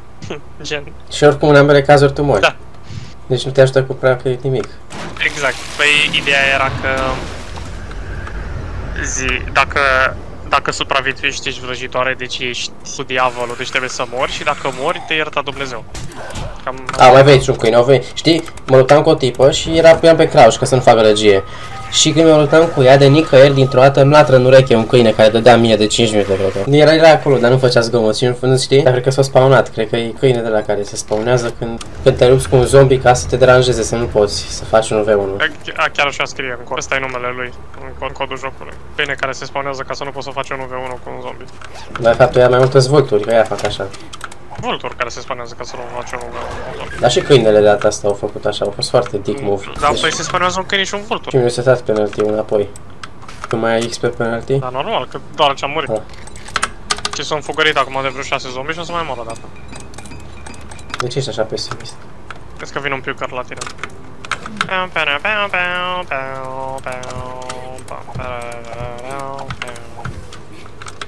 Gen. Și oricum în ambele cazuri tu mori. Da. Deci nu te ajută cu practic nimic. Exact. Păi ideea era că dacă supraviețuiești ești vrăjitoare, deci ești cu diavolul, deci trebuie să mori și dacă mori te iertă Dumnezeu. cam... A, mai vei un câine, au venit. Știi, mă luptam cu o tipă și eram pe crouch ca să nu facă răgie. Și când mă luptam cu ea, de nicăieri, dintr-o dată îmi latră în ureche un câine care dădea mie de 5 minute, cred că. Era acolo, dar nu făcea zgomot și nu știi? Dar cred că s-a spawnat, cred că e câine de la care se spawnează când te lupți cu un zombie ca să te deranjeze, să nu poți să faci un V1. Chiar așa scrie în cod. Ăsta e numele lui, în codul jocului. Câine care se spawnează ca să nu poți să faci un V1 cu un zombie. Dar de fapt ea mai multe zvulturi, că ea fac așa. Vulturi care se spawnează ca să nu faci un V1 cu un zombie. Dar și câinele de data asta au făcut așa, au fost foarte dick move. Dar păi se spawnează un câine și un vultur. Și mi-a setat penalty înapoi. Când mai ai XP penalty? Da, normal, că doar ce-am murit. Da. Și sunt fugărit acum de vreo 6 zombi și o să mai mor o dată. De ce ești așa pesimist? Crezi că vine un piucăr la tine.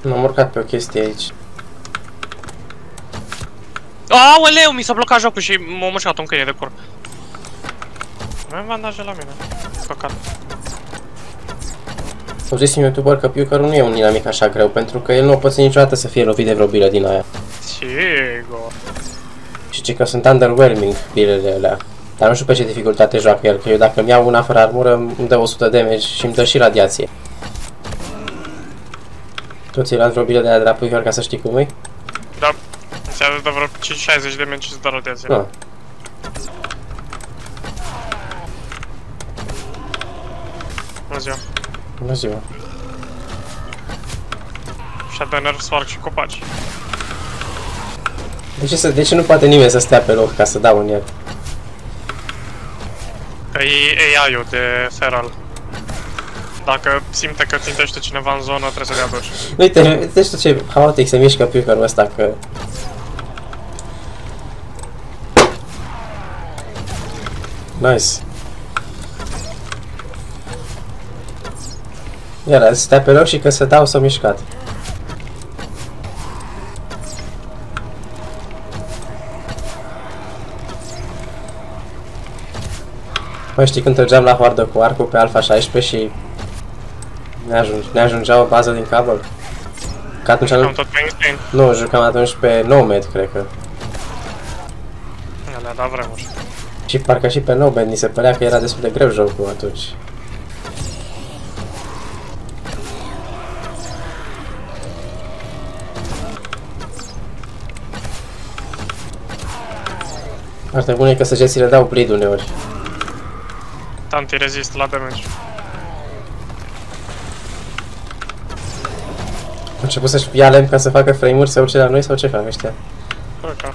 M-am urcat pe o chestie aici. Aoleu, mi s-a blocat jocul și m-a mușcat un câine de cur. Mai am bandaje la mine. Păcat. Au zis un youtuber că Piucărul nu e un dinamic așa greu, pentru că el nu poate niciodată să fie lovit de vreo bilă din aia. Sigur. Și ce că sunt underwhelming bilele alea. Dar nu știu pe ce dificultate joacă el, că eu dacă îmi iau una fără armură îmi dă 100 damage și îmi dă și radiație. Tu ți-ai luat vreo bilă de aia de la Piucăr ca să știi cum e? Da. Înseamnă de vreo 60 de damage și îți dă radiație. Ah. Bună ziua. Bună ziua. Shadowner sparg și copaci. De ce nu poate nimeni să stea pe loc ca să dau în el? Că e AI-ul de Feral. Dacă simte că țintește cineva în zonă, trebuie să dea duci. Uite, știu ce haotic se mișcă Piucărul ăsta, că... Nice. Iar stea pe loc și că se dau s-a mișcat. Mai știi când trăgeam la hoardă cu arcul pe Alpha 16 și ne ajungea o bază din cabel? Că atunci Jucam tot pe Insane. nu, jucam atunci pe Nomad, cred că. Le-a dat vremuri. Și parcă și pe Nomad ni se părea că era destul de greu jocul atunci. Asta bun e că săgețile dau bleed uneori. Anti-rezist la damage. A început să-și ia lemn ca să facă frame-uri, să urce la noi sau ce fac ăștia? Cred că.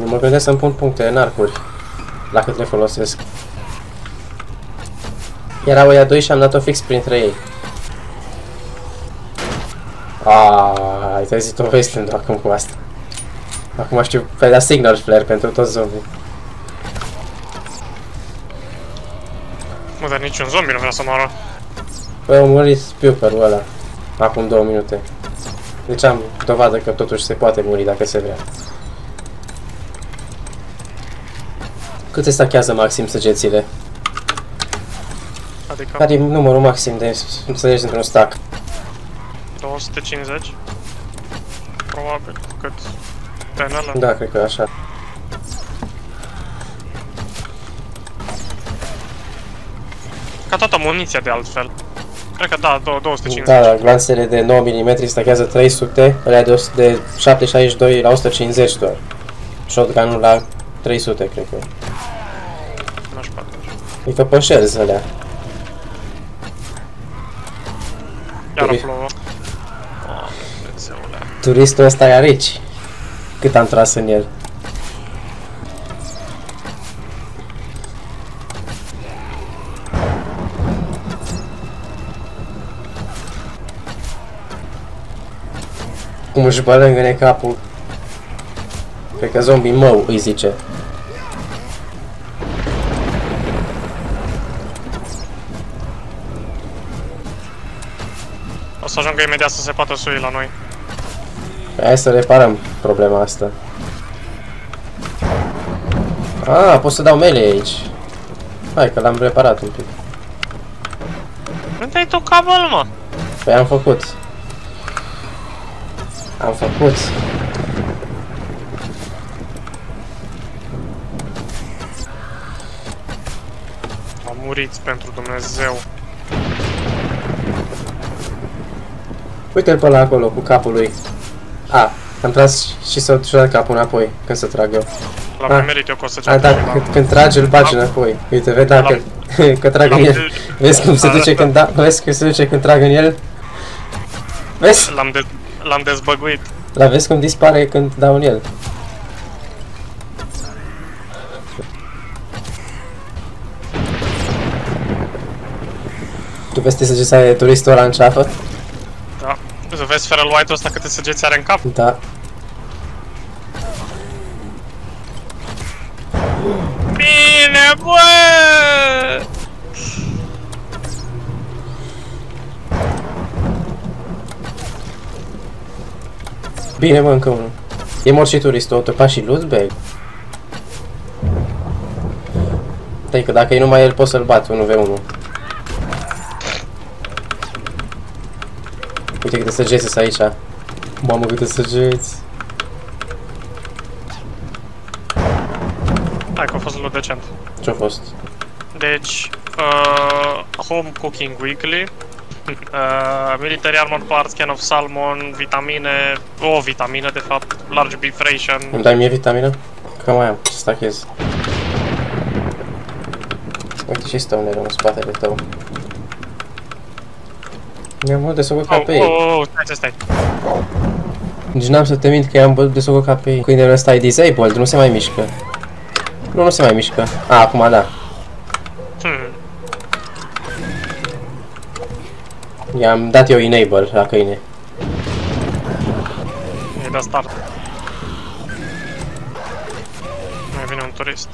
Eu mă gândesc să-mi pun puncte în arcuri la cât le folosesc. Erau ăia doi și am dat-o fix printre ei. Ai trezit o veste acum cu asta. Acum știu pe la signal flare pentru toți zombie. Nu, dar niciun zombie nu vrea să moară. Păi a murit Piucărul ăla acum 2 minute. Deci am dovadă că totuși se poate muri dacă se vrea. Cât se stachează maxim săgețile? Adică Care e numărul maxim de săgeți într-un stack? 250. Probabil. Cât? Tenele? Da, cred că așa. Ca toată muniția de altfel. Cred că da, 250. Da, glansele de 9 mm stachează 300, alea de 762 la 150 doar. Shotgun-ul la 300, cred că. Nu știu atunci. E că pășerzi alea. Iar Turi- plouă. Dumnezeule. Turistul ăsta e arici. Cât am tras în el. Cum își bălângâne capul. Cred că zombie mău îi zice. O să ajungă imediat să se poată sui la noi. Hai să reparăm problema asta. Pot să dau melee aici. Hai că l-am reparat un pic. Unde ai tu cabel, mă? Păi am făcut. Am făcut. Am murit pentru Dumnezeu. Uite-l pe ăla acolo, cu capul lui. A, am tras și s-a dat capul înapoi, când să trag eu. L-am merit eu că o să A, da, când trage îl bagi înapoi. Uite, vezi dacă că trag în el. Vezi cum se duce când da, vezi cum se duce când trag în el? Vezi? L-am dezbăguit. La vezi cum dispare când dau în el. Tu vezi săgeța de turistul ăla în ceafă? Da. Să vezi Feral White-ul ăsta câte săgeți are în cap? Da. Bine, bă! Bine, mă, încă unul. E mort și turistul, autopa și loot bag. Dai că dacă e numai el pot să-l bat, 1v1. Uite câte săgeți sunt aici. Mamă, câte săgeți. Hai că a fost loot decent. Ce-a fost? Deci, Home Cooking Weekly, Military Armor Parts, Can of Salmon, vitamine, o vitamină de fapt, Large Beef Ration. Îmi dai mie vitamină? Că mai am, să stachez. Uite și stoner în spatele tău. I-am băut de sococa pe ei. Stai. Nici n-am să te mint că i-am băut de sococa pe ei. Câinele ăsta e disabled, nu se mai mișcă. Nu se mai mișcă. A, acum da. I-am dat eu enable la câine. E de start. Mai vine un turist.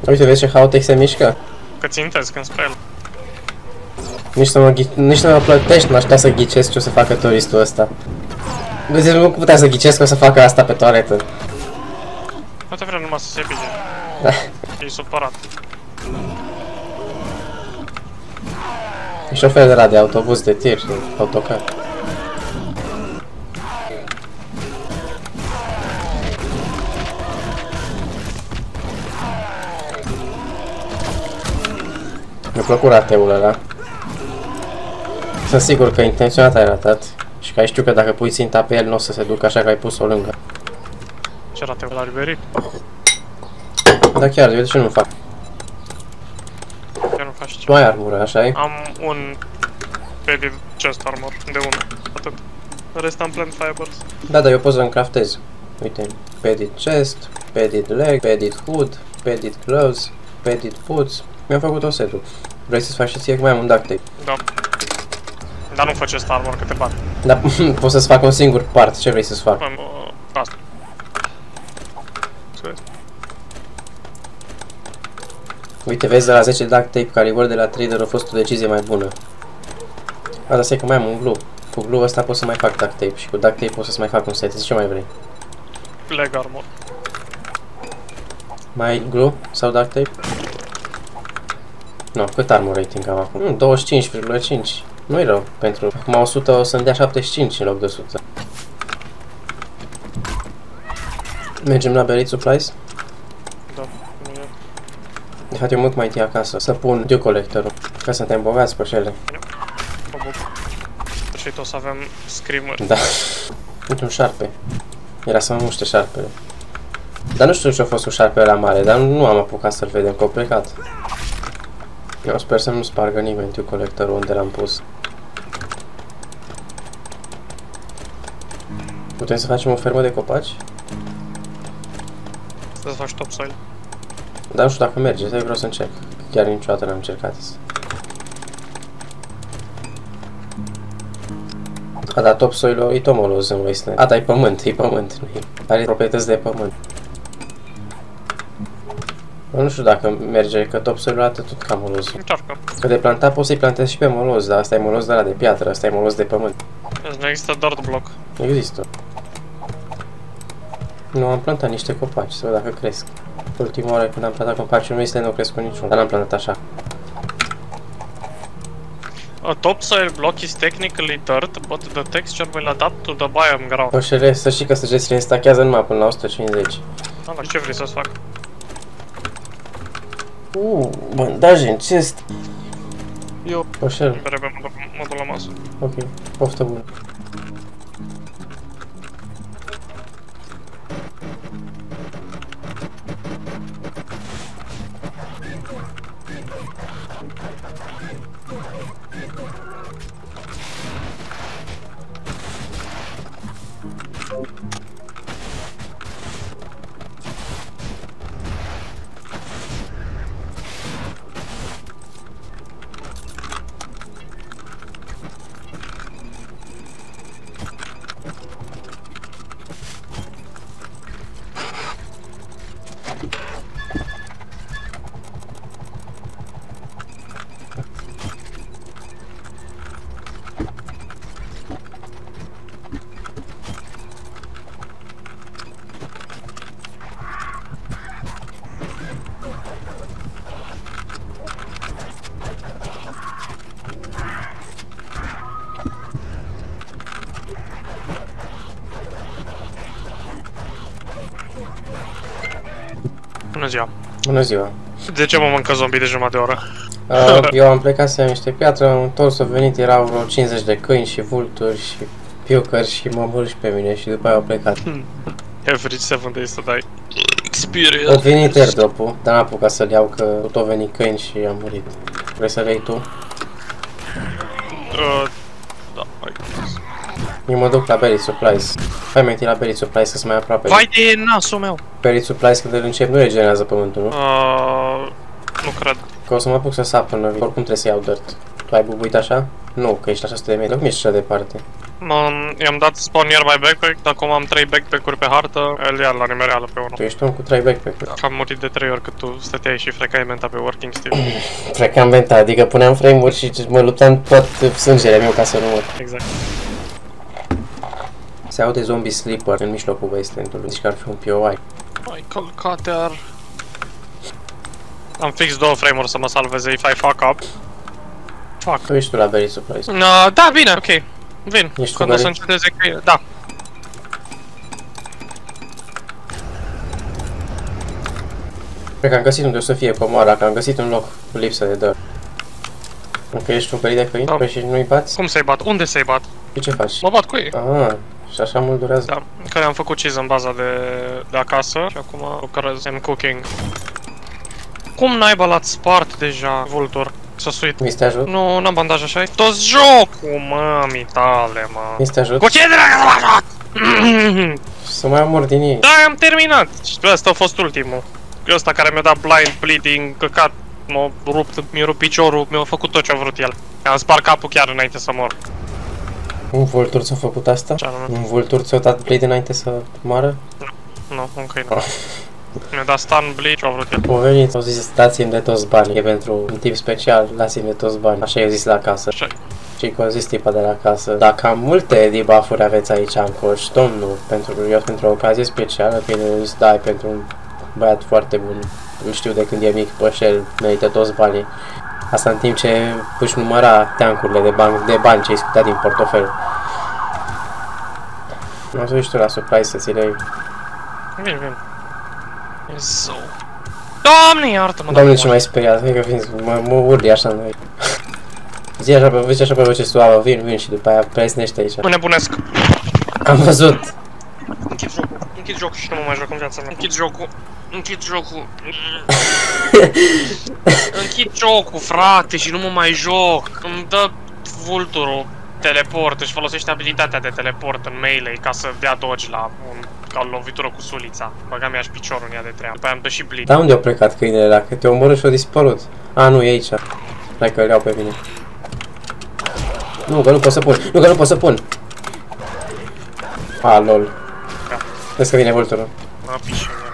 Uite, vezi ce haotic se mișcă? Că țintesc în spre el. Nici nu mă plătești, n-aș putea să ghicesc ce o să facă turistul ăsta. Vezi, nu putea să ghicesc că o să facă asta pe toaletă. Nu te vrea numai să se bige. Da. E supărat. E șofer de la de autobuz, de tir, de autocar. Mi-a plăcut rateul ăla. Sunt sigur că intenționat ai ratat și că ai știu că dacă pui ținta pe el nu o să se ducă, așa că ai pus-o lângă. Ce rate la Ribery? Da chiar, de ce nu fac? Eu nu faci ce. Tu ai armură, așa-i? Am un Pedid chest armor de 1, atât. Rest am plant fibers. Da, dar eu pot să-mi craftez. Uite, padded chest, padded leg, padded hood, padded gloves, padded boots. Mi-am făcut o setul. Vrei să-ți faci și ție că mai am un duct tape? Da. Dar nu fă chest armor că te bat. Da, pot să-ți fac un singur part. Ce vrei să-ți fac? Asta. Uite, vezi, de la 10 duct tape caliber de la trader a fost o decizie mai bună. Asta stai că mai am un glue. Cu glue ăsta pot să mai fac duct tape și cu duct tape pot să-ți mai fac un set. Ce mai vrei? Leg armor. Mai ai glue sau duct tape? Nu, cât armor rating am acum? 25,5. Nu-i rău, pentru acum 100 o să-mi dea 75 în loc de 100. Mergem la Buried Supplies? Da. De fapt, eu mă duc mai întâi acasă să pun dew colectorul, ca să suntem bogați pe cele. Mă bucur. Și o să avem screameri. Da. Uite un șarpe. Era să mă muște șarpele. Dar nu știu ce a fost cu șarpele la mare, dar nu am apucat să-l vedem, că a plecat. Eu sper să nu spargă nimeni dew colectorul unde l-am pus. Putem să facem o fermă de copaci? Să faci topsoil. Dar nu știu dacă merge, dar eu vreau să încerc. Chiar niciodată n-am încercat. A, dar topsoil-ul e tomoloz în Wasteland. A, dar e pământ, are proprietăți de pământ. Nu știu dacă merge, că topsoil-ul arată tot ca molozul. Încearcă. Că de plantat poți să-i plantezi și pe moloz, dar asta e moloz de la de piatră, asta e moloz de pământ. Deci nu există dirt block. Există. Nu, am plantat niște copaci, să văd dacă cresc. Ultima oară când am plantat copaci în Wasteland nu cresc cu niciun, dar n-am plantat așa. A topsoil block is technically dirt, but the texture will adapt to the biome ground. Oșele, să știi că săgețile stachează numai până la 150. Ala, ce vrei să-ți fac? Bandaje în chest. Eu... Oșel. Trebuie modul la masă. Ok, poftă bună. Bună ziua. Bună ziua. De ce mă mâncă zombie de jumătate de oră? Eu am plecat să iau niște piatră, în întors au venit, erau vreo 50 de câini și vulturi și piucări și mă mor și pe mine și după aia au plecat. Every 7 days să dai experience. Au venit airdrop-ul, dar n-am apucat să-l iau că tot au venit câini și am murit. Vrei să-l iei tu? Da, hai. Eu mă duc la Berry Supplies. Hai mai întâi la Berry Supplies că-s mai aproape. Vai de nasul meu! Berry Supplies când îl încep nu regenerează pământul, nu? Nu cred. Că o să mă apuc să sap până oricum trebuie să iau dirt. Tu ai bubuit așa? Nu, că ești la 600 de metri, cum ești așa departe? I-am dat spawn nearby backpack, dar acum am 3 backpack-uri pe hartă, îl ia la nimereală pe unul. Tu ești om cu 3 backpack-uri. Am murit de 3 ori cât tu stăteai și frecai menta pe working Steve. Frecam menta, adică puneam frame-uri și mă luptam tot sângele meu ca să nu mor. Exact. Se aude zombie sleeper în mijlocul wasteland-ului, zici că ar fi un POI. Ai călcate ar... Am fix 2 frame-uri să mă salveze if I fuck up. Fuck. Tu ești tu la Berry Supplies. Da, bine, ok. Vin. Ești când o să înceteze că... Da. Cred că am găsit unde o să fie comoara, că am găsit un loc cu lipsă de dirt. Încă ești fucărit de câini? Păi și nu-i bați? Cum să-i bat? Unde să-i bat? Și ce faci? Mă bat cu ei. Ah, și așa mult durează? Da, care am făcut cheese în baza de acasă și acum lucrez în cooking. Cum naiba l-ați spart deja, Vultur? Să suit. Mi te ajut? Nu, n-am bandaj așa. Toți jocul, mămii tale, mă. Mi te ajut? Cu ce dragă l-a luat? Să mai mor din ei. Da, am terminat. Și ăsta a fost ultimul. Ăsta care mi-a dat blind bleeding, căcat, mi-a rupt piciorul, mi-a făcut tot ce a vrut el. Am spart capul chiar înainte să mor. Un vultur ți-a făcut asta? Ce anume? Un vultur ți-a dat bleed înainte să moară? Nu, încă nu. Mi-a dat stun bleed ce a vrut el. Au venit, au zis dați-mi de toți banii, e pentru un tip special, dați-mi de toți bani. Așa i-au zis la casă. Așa. Și că au zis tipa de la casă, dacă am multe debuff-uri aveți aici în coș, domnul, pentru o ocazie specială, că el zis, dai pentru un băiat foarte bun. Nu știu de când e mic, Pășel, merită toți banii. Asta în timp ce își număra teancurile de bani ce-i scutea din portofel. M-am zis tu la surprise să ți le iei. Vin. So. Doamne, iartă-mă. Doamne, ce mai speriat, cred că mă urli așa noi. Zi așa pe voce suavă, vin și după aia presnește aici. Mă nebunesc. Am văzut. Închid jocul și nu mă mai joc în viața mea. Închid jocul. Închid jocul, frate, și nu mă mai joc. Îmi dă vulturul teleport, își folosește abilitatea de teleport în melee ca să dea dodge la o lovitură cu sulița. Băga mi-aș piciorul în ea de treabă. Păi am dă și bleed. Da, unde au plecat câinele ăla? Că te omoră și au dispărut. A, nu, e aici. Hai că îl iau pe mine. Nu, că nu pot să pun. A, lol. Da. Vezi că vine vulturul. Mă pișe în el.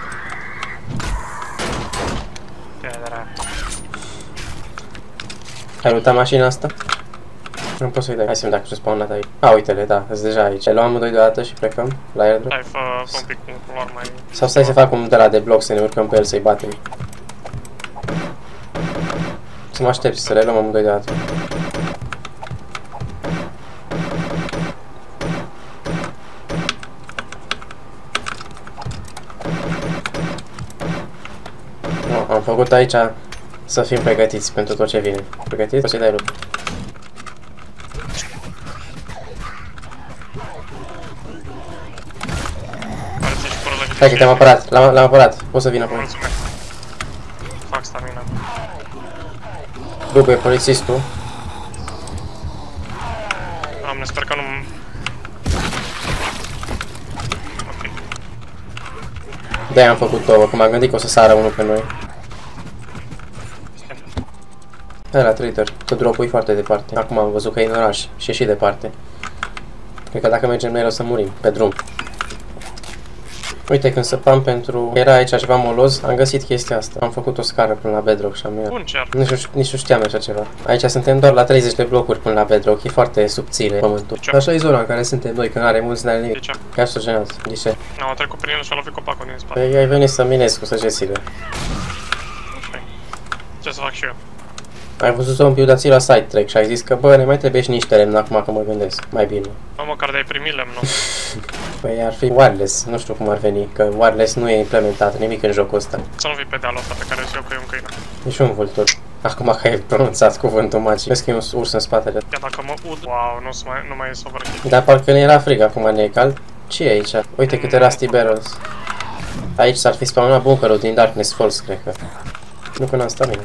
Ai luptat mașina asta? Nu pot să-i dai. Hai să-mi dai cu spawnat aici. A, uite-le, da, sunt deja aici. Le luăm amândoi deodată și plecăm la airdrop. Hai, fă un pic cu culor mai... Sau stai să fac un de la de bloc să ne urcăm pe el să-i batem. Să mă aștepți să le luăm amândoi deodată. No, am făcut aici să fim pregătiți pentru tot ce vine. Pregătiți? Poți să-i dai lucru. Hai că te-am apărat, l-am apărat, poți să vin apoi. Mulțumesc. Fac stamina. După e polițistul. Doamne, sper că nu... Ok. De-aia am făcut două, că m-am gândit că o să sară unul pe noi. Ăla, trader, că drop-ul e foarte departe. Acum am văzut că e în oraș și e și departe. Cred că dacă mergem noi o să murim, pe drum. Uite, când săpam pentru... Era aici ceva moloz, am găsit chestia asta. Am făcut o scară până la bedrock și am mers. Bun cer. Nici nu știam așa ceva. Aici suntem doar la 30 de blocuri până la bedrock, e foarte subțire pământul. Așa e zona în care suntem noi, că n-are mulți, n-are nimic. De ce? Ca și genat. De ce? Am trecut prin el și a lovit copacul din spate. Păi ai venit să minezi cu săgețile. Ok. Ce să fac și eu? Ai văzut zombiul, dar ți la side track și ai zis că bă, ne mai trebuie și niște lemn acum că mă gândesc. Mai bine. Bă, măcar de-ai primit lemnul. Păi ar fi wireless, nu știu cum ar veni, că wireless nu e implementat nimic în jocul ăsta. Să nu vii pe dealul ăsta pe care zic eu că e un câine. Nici un vultur. Acum că ai pronunțat cuvântul magic. Vezi că e un urs în spatele. Ia dacă mă ud... Wow, nu mai ies over. Dar parcă ne era frig, acum ne e cald. Ce e aici? Uite câte rusty barrels. Aici s-ar fi spawnat bunkerul din Darkness Falls, cred că. Nu că n-am stamina.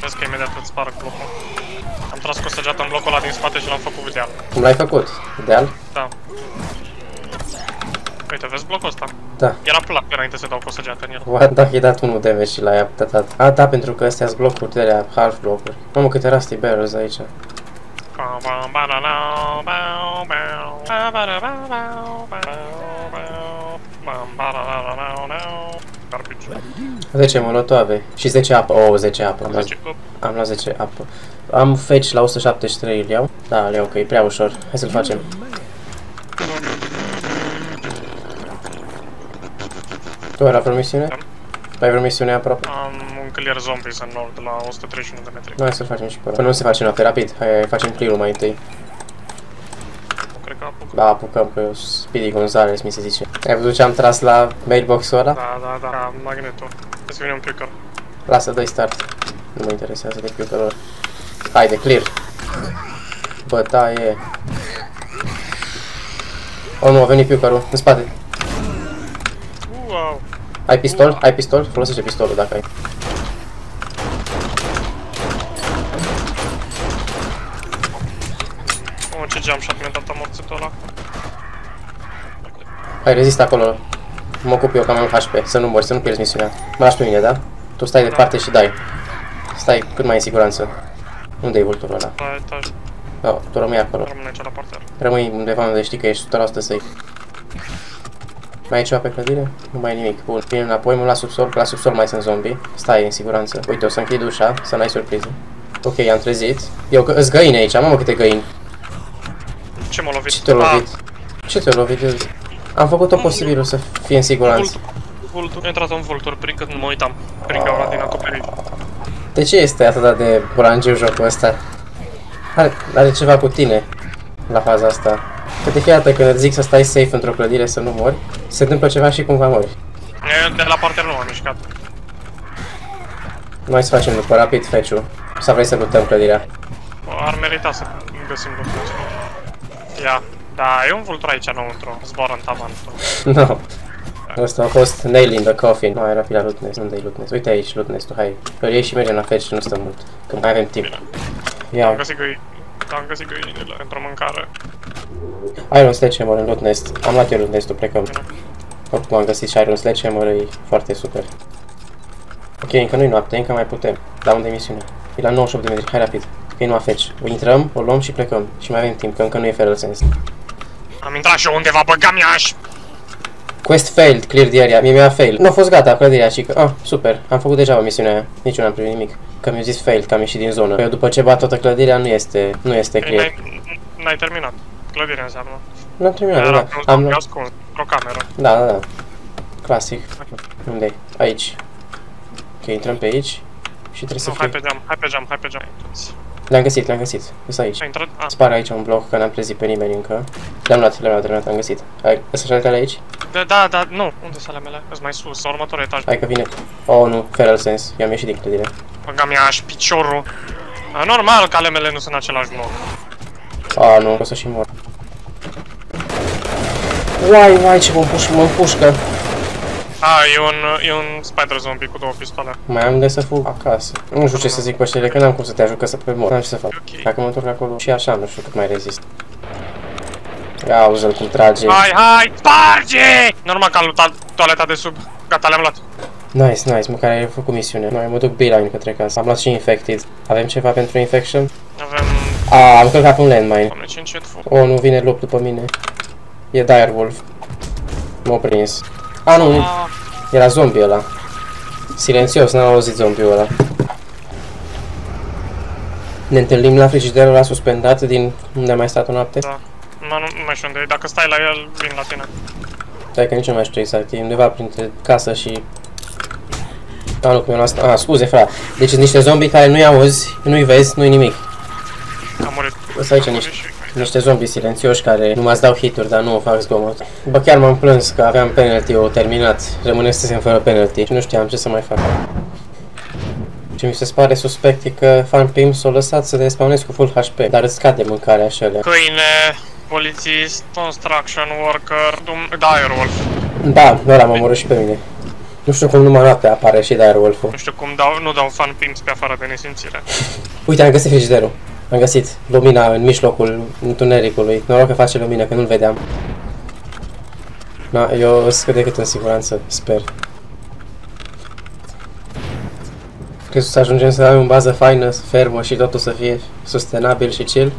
Vezi că imediat îți sparg blocul. Am tras cu săgeata în blocul ăla din spate și l-am făcut deal. Cum l-ai făcut? Deal? Da. Uite, vezi blocul ăsta? Da. Era plac înainte să dau cu săgeata în el. What? Dacă i-ai dat unul damage și l-ai apătat. A, da, pentru că astea sunt blocuri de alea, half blocuri. Mamă, câte rusty barrels aici. Garbage. 10 molotove și 10 apă. Oh, 10 apă. Am luat 10 apă. Am fetch la 173, îl iau? Da, îl iau, că e prea ușor. Hai să-l facem. Tu ai vreo misiune? Da. Ai vreo misiune aproape? Am un clear zombies în nord la 131 de metri. Hai să-l facem și pe ăla. Până nu se face noapte, rapid. Hai, facem clear-ul mai întâi. Nu cred că apuc. Da, apucăm, că eu Speedy Gonzales, mi se zice. Ai văzut ce am tras la mailbox-ul ăla? Da, magnetul. Trebuie să vine un picker. Lasă, dă-i start. Nu mă interesează de picker-ul. Haide, clear. Bătaie. Oh, nu, a venit picker-ul, în spate. Wow. Ai pistol? Ai pistol? Folosește pistolul dacă ai. Oh, ce jump shot mi-a dat amorțitul ăla. Hai, rezist acolo. Mă ocup eu că am HP, să nu mori, să nu pierzi misiunea. Mă lași pe mine, da? Tu stai departe și dai. Stai cât mai în siguranță. Unde e vulturul ăla? La etaj. Oh, tu rămâi acolo. Rămâne aici la parter. Rămâi undeva unde știi că ești 100% safe. Mai e ceva pe clădire? Nu mai e nimic. Bun, vine înapoi, mă la subsol, că la subsol mai sunt zombie. Stai în siguranță. Uite, o să închid ușa, să n-ai surpriză. Ok, am trezit. Eu, îți găini aici, mamă câte găini. Ce m-a lovit? Ce te-a lovit? Ce te-a lovit? Am făcut tot posibilul să fie în siguranță. Vultur. A intrat un vultur prin când nu mă uitam. Prin gaura din acoperiș. De ce este atât de bulangiu jocul ăsta? Are ceva cu tine la faza asta. Că de fiecare dată când îți zic să stai safe într-o clădire să nu mori, se întâmplă ceva și cumva mori. De la parter nu m-am mișcat. Noi să facem după rapid fetch-ul. Sau vrei să luptăm clădirea? Ar merita să găsim lucrul ăsta. Ia. Da, e un vultur aici înăuntru. Zboară în tavan. No. Ăsta a fost nail in the coffin. Nu, era fi la loot nest. Unde-i loot nest? Uite aici loot nest-ul, hai. Îl iei și mergem la fetch, nu stăm mult. Că mai avem timp. Ia. Am găsit găinile într-o mâncare. Iron Sledgehammer în loot nest. Am luat eu loot nest-ul, plecăm. Oricum am găsit și Iron Sledgehammer, e foarte super. Ok, încă nu-i noapte, încă mai putem. La unde e misiunea? E la 98 de metri, hai rapid. Că e numai fetch. O intrăm, o luăm și plecăm. Și mai avem timp, că încă nu e feral sense. Am intrat și eu undeva, băgam iași! Quest failed, clear the area. Mie mi-a fail. Nu a fost gata clădirea, ci că... Ah, super. Am făcut deja o misiune aia. Nici eu n-am primit nimic. Că mi-a zis failed, că am ieșit din zonă. Că eu după ce bat toată clădirea nu este clear. N-ai terminat. Clădirea înseamnă. N-am terminat, da. Am ascuns într-o cameră. Da. Clasic. Unde-i? Aici. Ok, intrăm pe aici. Și trebuie să fie... Hai pe geam. Le-am găsit. Sunt aici. Ai intrat? Spare aici un bloc, că n-am trezit pe nimeni încă. Le-am luat, am găsit. Hai, să-și aici? Da, nu. Unde sunt ale mele? Îs mai sus, la următorul etaj. Hai că vine. Oh, nu, Feral Sense. I-am ieșit din clădire. Băga mi-a și piciorul. Normal că ale mele nu sunt în același bloc. Nu, o să și mor. Uai, ce mă împușcă. E un spider zombie cu 2 pistole. Mai am de să fug acasă. Nu știu ce să zic pe știle, că n-am cum să te ajut, că să pe mor. N-am ce să fac. Okay. Dacă mă întorc acolo și așa, nu știu cât mai rezist. Ia auzi-l cum trage. Hai, sparge! Normal că am luptat toaleta de sub. Gata, le-am luat. Nice, măcar ai făcut misiunea. Noi mă duc beeline către casă. Am luat și infected. Avem ceva pentru infection? Avem... Am călcat pe un landmine. Doamne, ce încet fug. Nu vine lup după mine. E direwolf. M-a prins. Nu, era zombie ăla. Silențios, n-am auzit zombie-ul ăla. Ne întâlnim la frigiderul ăla suspendat din unde am mai stat o noapte? Da. Nu mai știu unde e. Dacă stai la el, vin la tine. Stai că nici nu mai știu exact. E undeva printre casă și... Nu, că mi-am luat... scuze, frate. Deci sunt niște zombie care nu-i auzi, nu-i vezi, nu-i nimic. Am murit. Sunt aici niște zombie silențioși care nu m-ați dau hituri, dar nu fac zgomot. Bă, chiar m-am plâns că aveam penalty-ul terminat. Rămânesem fără penalty și nu știam ce să mai fac. Ce mi se pare suspect e că FunPim s-a lăsat să despawnezi cu full HP, dar îți scade mâncarea așa. Câine, polițist, construction worker, direwolf. Da, ăla m-a omorât și pe mine. Nu știu cum numai noaptea apare și direwolf-ul. Nu știu cum nu dau FunPims pe afară de nesimțire. Uite, am găsit frigiderul. Am găsit lumina în mijlocul întunericului. Noroc că face lumină, că nu-l vedeam. Eu sunt cât de cât în siguranță, sper. Crezi să ajungem să avem o bază faină, fermă și totul să fie sustenabil și chill?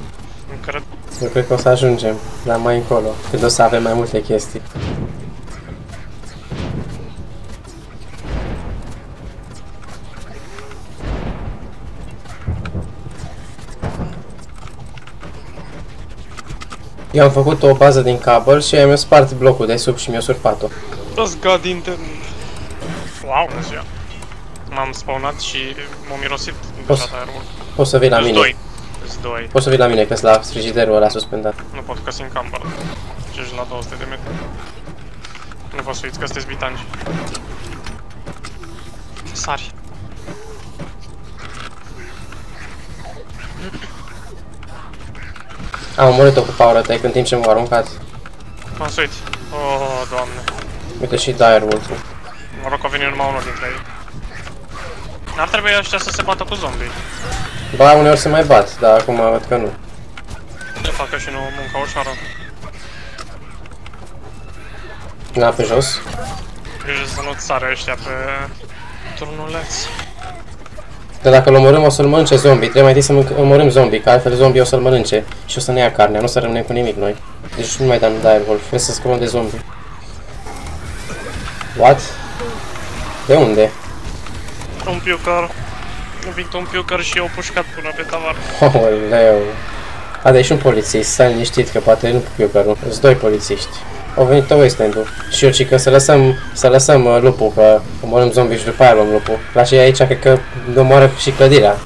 Eu cred că o să ajungem, dar mai încolo, când o să avem mai multe chestii. Eu am făcut o bază din cabel și mi-a spart blocul de sub și mi-a surpat-o. Răzgat internet. Wow, nu ziua. M-am spawnat și m-a mirosit deja direwolf. Poți să vii la mine. Doi. Poți să vii la mine, că-s la frigiderul ăla suspendat. Nu pot, că sunt camber. Ești la 200 de metri. Nu vă suiți că sunteți bitangi. Sari. Am omorât-o cu power attack în timp ce m-a aruncat. M-am suit. Oh, doamne. Uite și direwolf-ul. Mă rog că a venit numai unul dintre ei. N-ar trebui ăștia să se bată cu zombie. Ba, uneori se mai bat, dar acum văd că nu. Ce facă și nu munca ușoară. Pe jos. Grijă să nu-ți sare ăștia pe turnuleț. Dar dacă îl omorâm o să-l mănânce zombie, trebuie mai întâi să omorâm zombie, că altfel zombie o să-l mănânce și o să ne ia carnea, nu o să rămânem cu nimic noi. Deci nu mai dăm direwolf, trebuie să scăpăm de zombie. What? De unde? Un piucăr. Victor un piucăr și eu pușcat până pe tavar. Oleu. Deci un polițist, stai liniștit că poate nu piucărul. Sunt doi polițiști. Au venit tot West End-ul. Și eu că să lăsăm lupul, că omorâm zombie și după aia luăm lupul. La ce e aici, cred că omoară și clădirea.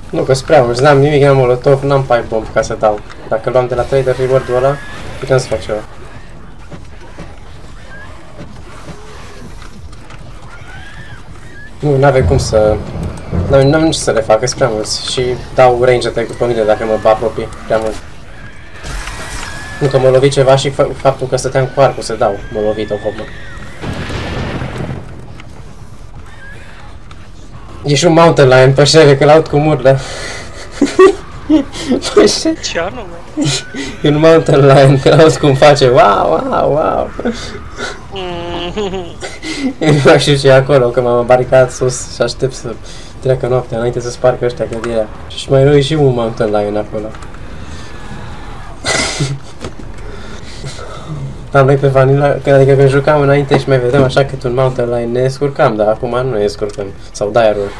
Nu, că sunt prea mulți, n-am nimic, n-am molotov, n-am pipe bomb ca să dau. Dacă luam de la trader reward-ul ăla, putem să fac ceva. Nu, n-avem cum să... N-am nici să le fac, sunt prea mulți. Și dau range attack după mine dacă mă apropii prea mult. Nu că mă lovi ceva și faptul că stăteam cu arcul să dau. M-a lovit o hobă. Ești un mountain lion, pășere, că l-aud cu murlă. Pășere? Ce anume? E un mountain lion, că l-aud cum face wow. Eu nu mai știu ce e acolo, că m-am baricat sus și aștept să treacă noaptea înainte să spargă ăștia clădirea. Și mai rău e și un mountain lion acolo. Dar noi pe Vanilla, adică când jucam înainte și mai vedeam așa cât un mountain lion ne descurcam, dar acum nu ne descurcăm. Sau direwolf.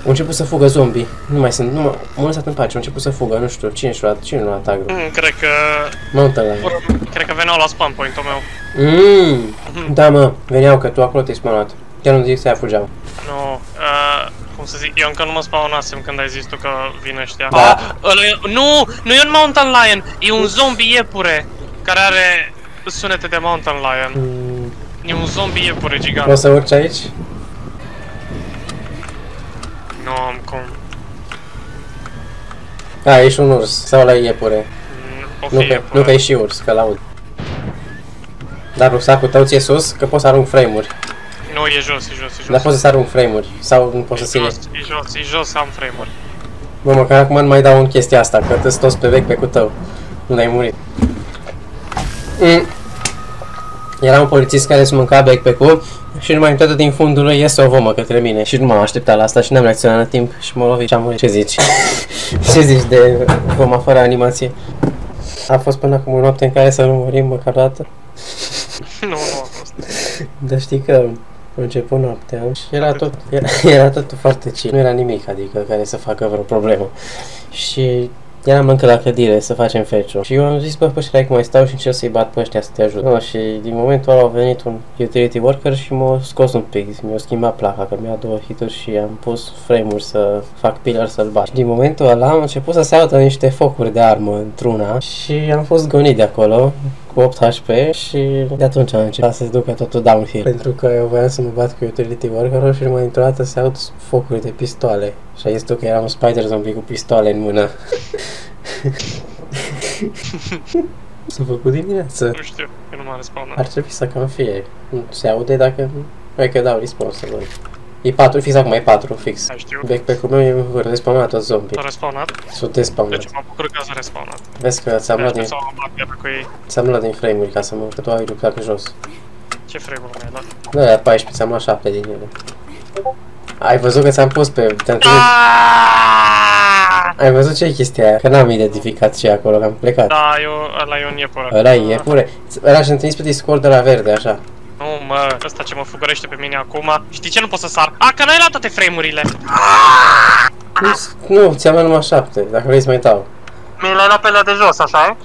Au început să fugă zombie. Nu mai sunt, m-am lăsat în pace, au început să fugă, nu știu, cine nu a tag-ul? Cred că... Mountain lion. Cred că veneau la spawn point-ul meu. Da mă, veneau că tu acolo te-ai spawnat. Chiar nu zic să-i fugeau. Nu, cum să zic, eu încă nu mă spawnasem când ai zis tu că vin ăștia. Da. Nu e un mountain lion, e un zombie iepure care are sunete de Mountain Lion. E un zombie iepure gigant. O să urci aici? Nu am cum. A, ești un urs, sau la iepure. Nu că e și urs, că l-aud. Dar rucsacul tău ți-e sus, că poți să arunc frame-uri. Nu, e jos, e jos, e jos. Dar poți să arunc frame-uri, sau nu poți să ține. E jos, am frame-uri. Bă, măcar acum nu mai dau în chestia asta, că te-s toți pe backpack-ul tău. Nu ai murit. Era un polițist care îți mânca backpack-ul și numai în toată din fundul lui iese o vomă către mine. Și nu m-am așteptat la asta și n-am reacționat la timp și m-a lovit și am murit. Ce zici? Ce zici de voma fără animație? A fost până acum o noapte în care să nu murim măcar o dată? Nu a fost. Dar știi că a început noaptea și era tot foarte chill. Nu era nimic, adică, care să facă vreo problemă. Și eram încă la clădire să facem fetch-ul. Și eu am zis, bă, păi cum mai stau și încerc să-i bat pe ăștia să te ajut. No, și din momentul ăla a venit un utility worker și m-a scos un pic. Mi-a schimbat placa, că mi-a 2 hituri și am pus frame-uri să fac pillar să-l bat. Și din momentul ăla am început să se audă niște focuri de armă într-una și am fost gonit de acolo cu 8 HP și de atunci am început să se ducă totul downhill. Pentru că eu voiam să mă bat cu utility worker-ul și mai într-o dată se aud focuri de pistoale. Și ai zis tu că era un spider zombie cu pistoale în mână. S-a făcut dimineață. Nu știu, eu nu m-am respawnat. Ar trebui să cam fie. Se aude dacă... Hai că dau respawn să văd. E 4, fix acum e 4, fix. Hai, știu. Backpack-ul meu e în vârf, despawnat tot zombie. S-a respawnat? S-a despawnat. Deci mă bucur că s-a respawnat. Vezi că ți-am luat din... Ți-am luat din frame-uri ca să mă... că tu ai lucrat jos. Ce frame-uri mi-ai luat? Da, aia 14, ți-am luat 7 din ele. Ai văzut că ți-am pus pe... te-am trimis... Ai văzut ce-i chestia aia? Că n-am identificat ce e acolo, că am plecat. Da, ăla e un iepure. Ăla e iepure? Ăla și-am trimis pe Discord de la verde, așa. Nu, mă, ăsta ce mă fugărește pe mine acum. Știi ce? Nu pot să sar. A, că n-ai luat toate frame-urile. Nu, ți-am luat numai 7, dacă vrei să mai dau. Mi le-ai luat pe alea de jos, așa e?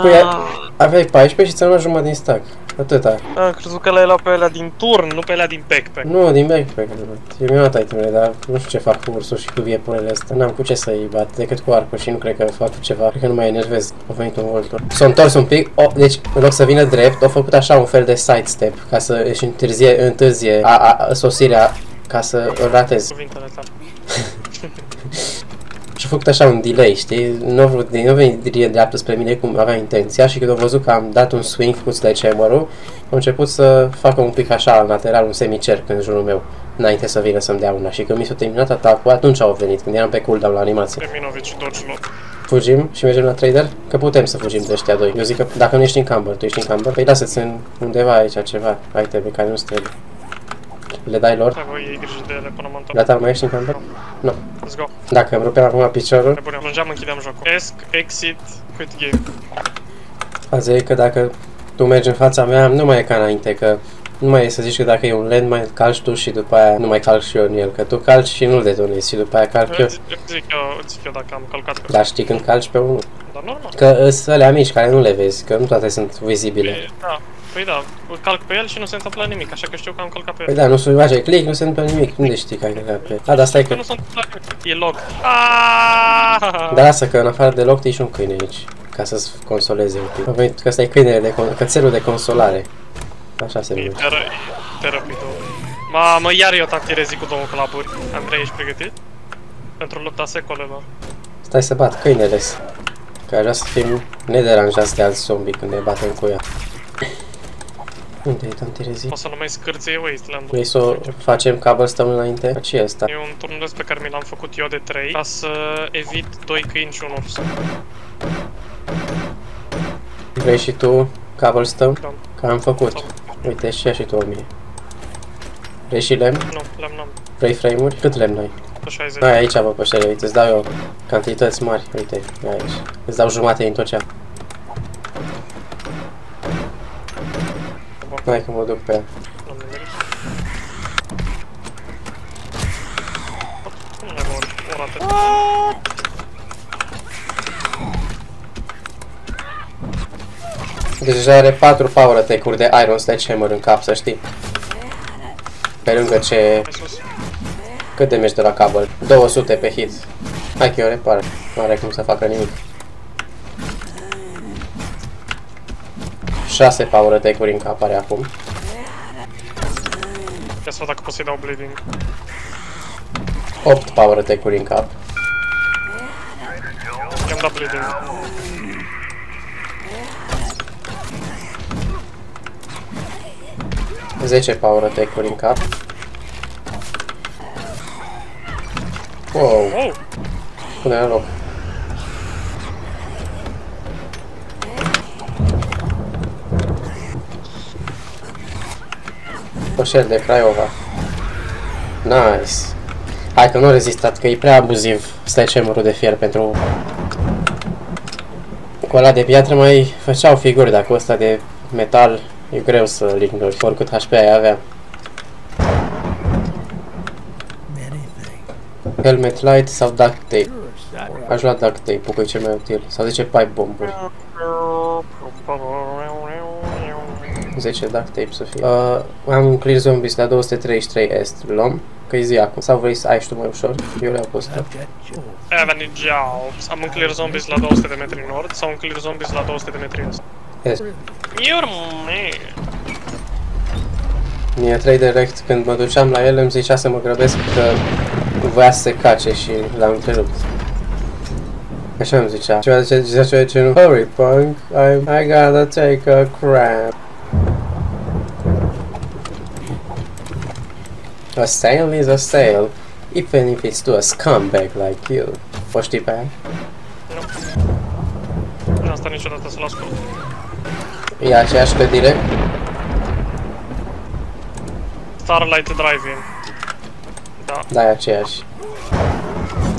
Păi aveai 14 și ți-am luat jumătate din stack. Atâta. Am crezut că le-ai luat pe alea din turn, nu pe alea din backpack. Nu, din backpack. Eu mi-am luat itemele, dar nu știu ce fac cu ursul și cu viepurele astea. N-am cu ce să-i bat decât cu arcul și nu cred că fac ceva. Cred că nu mai enervez. A venit un voltur. S-a întors un pic. Deci, în loc să vină drept, a făcut așa un fel de sidestep ca să își întârzie sosirea ca să îl ratez. Cuvintele tale. Și-a făcut așa un delay, știi? Nu a venit dreaptă spre mine cum avea intenția și când a văzut că am dat un swing cu sledgehammer-ul, a început să facă un pic așa, în lateral, un semicerc în jurul meu, înainte să vină să-mi dea una. Și când mi s-a terminat atacul, atunci au venit, când eram pe cooldown la animație. Terminovici, dodge lock. Fugim și mergem la trader? Că putem să fugim de ăștia doi. Eu zic că dacă nu ești în camber, tu ești în camber, păi lasă-ți undeva aici ceva, iteme care nu-ți trebuie. Le dai lor? Hai, voi iei grijă de ele până mă întorc. Gata, mai ești în camper? Nu. Let's go. Dacă îmi rupeam acum piciorul... Pe bune, plângeam, închideam jocul. Esc, exit, quit game. Faza e că dacă tu mergi în fața mea, nu mai e ca înainte, că nu mai e să zici că dacă e un landmine, calci tu și după aia nu mai calc și eu în el, că tu calci și nu-l detonezi și după aia calc eu. Zic eu dacă am călcat pe Dar știi când calci pe unul. Dar normal. Că sunt alea mici care nu le vezi, că nu toate sunt vizibile. Da. Păi da, calc pe el și nu se întâmplă nimic, așa că știu că am călcat pe el. Păi da, nu se face click, nu se întâmplă nimic, nu le știi că ai călcat pe el. Da, dar stai că... Nu se întâmplă nimic, e log. Dar lasă că în afară de loc ești un câine aici, ca să-ți consoleze un pic. Am venit că ăsta e câinele de cățelul de consolare. Așa se numește. Terapidul. Mamă, iar eu tactirezi cu două clapuri. Andrei, ești pregătit? Pentru lupta secolelor. Stai să bat câinele. Că aș vrea să fim nederanjați de alți zombie când ne batem cu ea. Unde e Tantirezi? O să nu mai scârție Wasteland-ul. Vrei să o facem cobblestone înainte? Ce e ăsta? E un turnuleț pe care mi l-am făcut eu de 3 ca să evit 2 câini și un urs. Vrei și tu cobblestone? Da. Că am făcut. Uite, și ia și tu 1000. Vrei și lemn? Nu, lemn n-am. Vrei frame-uri? Cât lemn ai? 60. Hai aici, bă, pășele, uite, îți dau eu cantități mari, uite, aici. Îți dau jumate din tot ce am. Hai că mă duc pe ea. Nu le mor, o rată. Deci deja are 4 power attack-uri de Iron Sledgehammer în cap, să știi. Pe lângă ce... Cât damage de la cable? 200 pe hit. Hai că eu repar. Nu are cum să facă nimic. 6 power attack-uri în cap are acum. Ia să văd dacă pot să-i dau bleeding. 8 power attack-uri în cap. I-am dat bleeding. Zece power attack-uri în cap. Wow, Oh! pune la loc. Coșel de Craiova. Nice. Hai că nu rezistat, că e prea abuziv sledgehammer-ul de fier pentru... Cu ăla de piatră mai făceau figuri, dacă ăsta de metal e greu să-l ignori, oricât HP ai avea. Helmet light sau duct tape? Aș lua duct tape-ul, că e cel mai util. Sau zice pipe bomb-uri. 10 duct tape să fie. Am un clear zombies la 233 est. Luăm? Că-i zi acum. Sau vrei să ai și tu mai ușor? Eu le-au pus. Even jobs. Am un clear zombies la 200 de metri nord sau un clear zombies la 200 de metri est. Est. You're man. Mie 3 direct, când mă duceam la el, îmi zicea să mă grăbesc că voia să se cace și l-am întrerupt. Așa îmi zicea. Ceva zicea de genul Hurry punk, I gotta take a crap. A sale is a sale, even if it's to a scumbag like you. O știi pe aia? Nu. Nu asta niciodată să-l ascult. E aceeași clădire? Starlight Drive-In. Da. Da, e aceeași.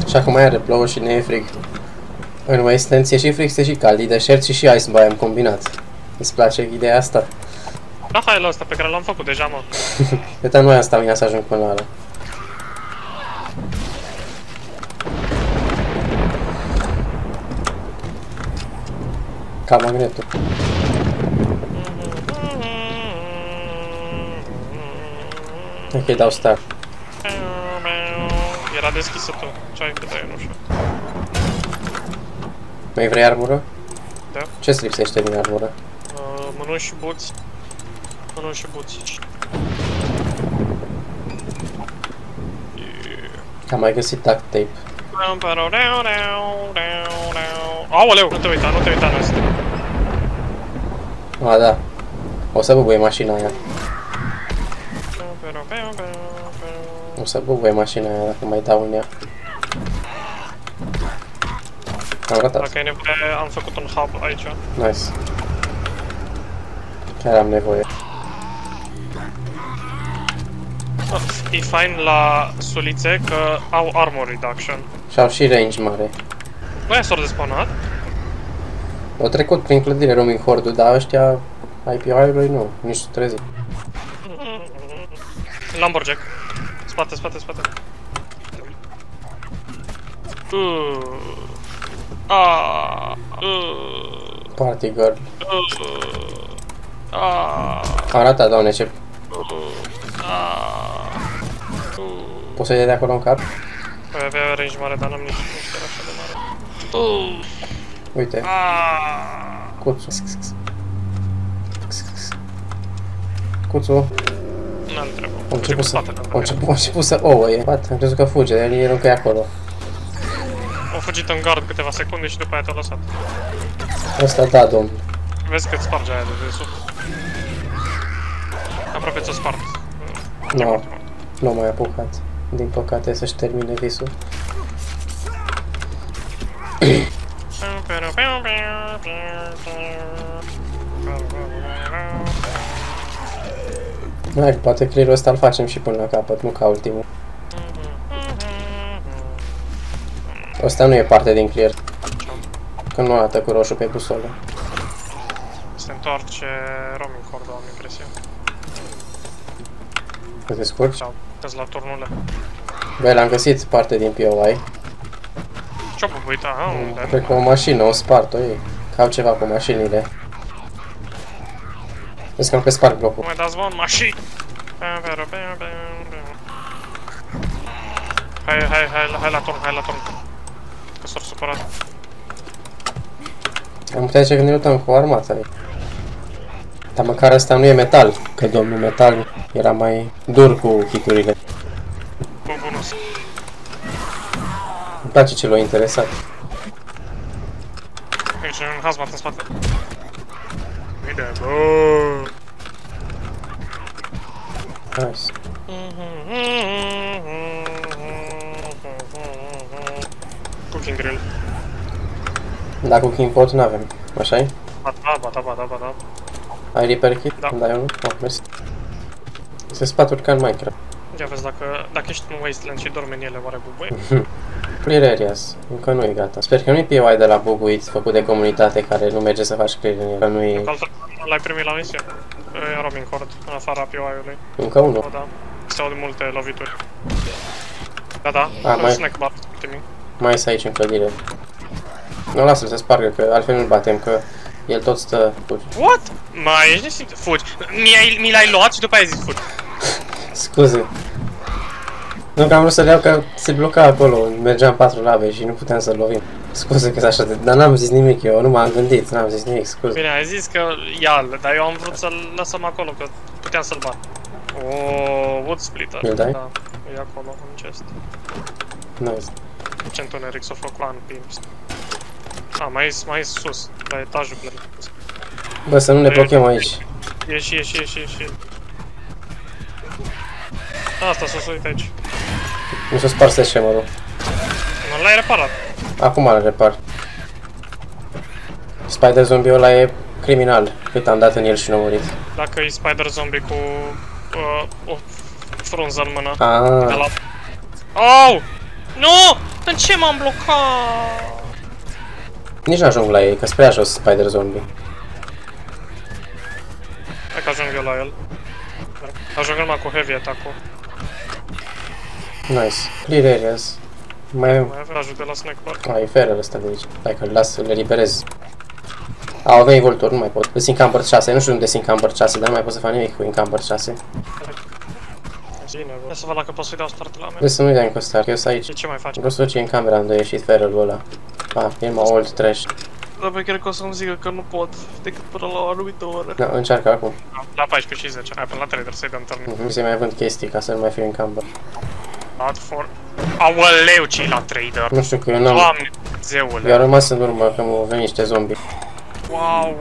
Și acum mai are plouă și ne e frig. În Wastelands e și frig, și cald, e deșert și Ice Biome combinat. Îți place ideea asta? Da, hai la ăsta pe care l-am făcut deja, mă. Uite, nu am stamina să ajung până la ăla. Ca magnetul. Ok, dau start. Era deschisă tu. Ce ai cât ai, nu știu. Mai vrei armură? Da. Ce-ți lipsește din armură? Mănânci și buți. Mănânci și buți. Am mai găsit duct tape. Aoleu, nu te uita, nu te uita în asta. Ah, da. O să bubuie mașina aia. O să bubuie mașina aia dacă mai dau în ea. Am ratat. Dacă ai nevoie, am făcut un hub aici. Nice. Chiar am nevoie. E fain la sulițe că au armor reduction. Și au și range mare. Nu e sort de spawnat? Au trecut prin clădire roaming horde-ul, dar ăștia IPI-ului nu, nici tu trezi. Lumberjack. Spate, spate, spate. Party girl. Am ratat, doamne, ce... Poți să-i dai de acolo în cap? Păi avea range mare, dar n-am nici chiar așa de mare. Uite. Cuțu. Cuțu. N-am treabă. Am început să ouă, e. Am crezut că fuge, dar el încă e acolo. Am fugit în gard câteva secunde și după aia te-a lăsat. Ăsta da, domn. Vezi că-ți sparge aia de desubt. Aproape ți-o spart. Nu, nu mai apucat. Din păcate să-și termine visul. Hai, poate clear-ul ăsta îl facem și până la capăt, nu ca ultimul. Ăsta nu e parte din clear. Că nu arată cu roșu pe busolă. Se întoarce roaming horde, am impresia. Că te scurci? Sau că-s la turnule. Băi, l-am găsit parte din POI. Ce-o bubuit? Aha, unde? Cred că o mașină, o spart-o ei. Că au ceva cu mașinile. Vezi că am că sparg blocul. Mai dați von mașini! Hai la turn, hai la turn. Că s-or supărat. Am putea zice că ne luptăm cu armata. Dar măcar asta nu e metal, că domnul metal era mai dur cu hiturile. Bonus. Îmi place ce l-a interesat. Aici e un hazmat în spate. Bine, bă. Nice. Cooking grill. Da, cooking pot n-avem, așa-i? Da. Ai repair kit? Da. Îmi dai unul? Oh, mersi. Se spaturi ca în Minecraft. Ia vezi dacă ești în Wasteland și dormi în ele, oare bubuie? Clear areas. Încă nu e gata. Sper că nu-i POI de la bubuit făcut de comunitate care nu merge să faci clear în el, că nu-i... L-ai primit la misiune. E Robin Cord, în afara POI-ului. Încă unul. O, da. Se aud multe lovituri. Da. mai- Snack bar, ultimii. Mai este aici în clădire. Nu, lasă-l să spargă, că altfel nu-l batem, că el tot stă... What? Mai ești nesimțit? Fugi. Mi l-ai luat și după aia ai zis fugi. Scuze. Nu, că am vrut să-l iau, că se bloca acolo, mergeam 4 lave și nu puteam să-l lovim. Scuze că-s așa de... Dar n-am zis nimic, eu nu m-am gândit, n-am zis nimic, scuze. Bine, ai zis că ia-l, dar eu am vrut să-l lăsăm acolo, că puteam să-l bat. Wood splitter. Mi-l dai? Da, e acolo, în chest. Nice. Ce întuneric s-o făcut în pimps. Mai e sus, la etajul plăcut. Bă, să nu ne blochem aici. Ieși. Asta s-o suit aici. Nu s-o sparse șemărul. Nu l-ai reparat. Acum îl repar. Spider zombie ăla e criminal. Cât am dat în el și n-a murit. Dacă e spider zombie cu o frunză în mână. De la... Oh! Nu! În ce m-am blocat? Nici n-ajung la ei, că spre jos spider zombie. Hai că ajung eu la el. Ajung numai cu heavy attack-ul. Nice. Clear areas. Mai avem... Mai avea ajut de la snack bar. E ferul ăsta de aici. Hai că-l las să le liberez. Au venit vulturi, nu mai pot. Îs encumbered 6, nu știu unde sunt encumbered 6, dar nu mai pot să fac nimic cu encumbered 6. Bine, bă. Să văd dacă pot să-i dau start la mine. Vrei să nu-i dai încă start, că eu sunt aici. Și ce mai faci? Vreau să duc în camera unde a ieșit ferul ăla. E mă old trash. Dar pe cred că o să-mi zică că nu pot decât până la o anumită oră. Da, încearcă acum. La 14 și 10, hai până la trader să-i dăm turn. Să mai vând chestii ca să nu mai fiu encumbered. Not for... Aoleu, ce la trader! Nu știu că eu n-am... Doamne, zeule! Eu am rămas în urmă că m-au venit niște zombi. Wow.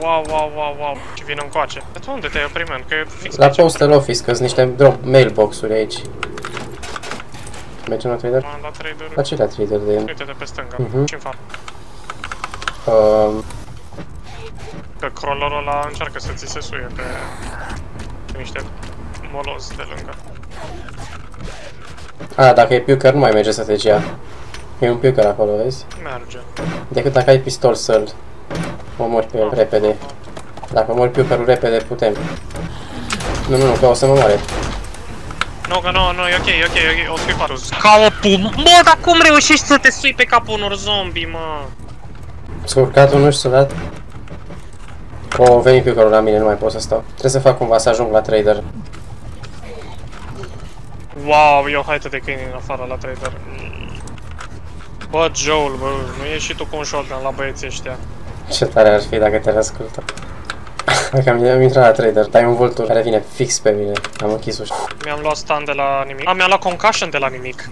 Ce vine încoace. Dar tu unde te-ai oprit, man? Că e fix La postal office, că sunt niște drop mailbox-uri aici. Mergem la trader? M-am dat trader. La ce la trader de... Uite-te pe stânga. Ce-mi fac? Că crawlerul ăla încearcă să ți se suie pe niște molozi de lângă. Dacă e puker nu mai merge strategia. E un puker acolo, vezi? Merge. Decât dacă ai pistol să-l omori pe el repede. Dacă omori pukerul repede, putem. Nu, că o să mă moare. Nu, că nu, e ok, o sui patul. Ca o pum! Bă, dar cum reușești să te sui pe capul unor zombi, mă? Scurcatul nu știu dat. O veni pukerul la mine, nu mai pot să stau. Trebuie să fac cumva să ajung la trader. Wow, eu hai de câini în afară la trader. Bă, Joel, bă, nu ieși și tu cu un shotgun la băieții ăștia. Ce tare ar fi dacă te-ar asculta. Dacă am intrat la trader, dai un vultur care vine fix pe mine. Am închis ușa. Mi-am luat stun de la nimic. Mi-am luat concussion de la nimic.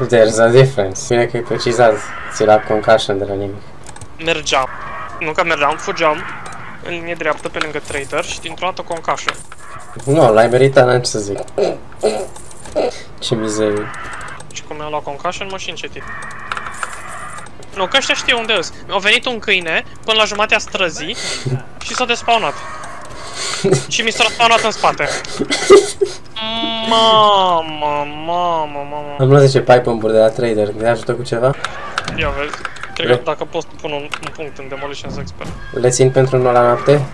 There's a difference. Bine că e precizat. Ți-ai luat concussion de la nimic. Mergeam. Nu că mergeam, fugeam în linie dreaptă pe lângă trader și dintr-o dată concussion. Nu, l-ai meritat, n-am ce să zic. Ce mizerie. Și cum mi-am luat concussion, mă și încetit. Nu, că ăștia știu unde îs. A venit un câine până la jumatea străzii și s-a despawnat. Și mi s-a respawnat în spate. Mamă. Am luat 10 pipe-uri de la trader, te ajută cu ceva? Ia vezi. Cred că dacă pot să pun un punct în Demolitions Expert. Le țin pentru noi la noapte?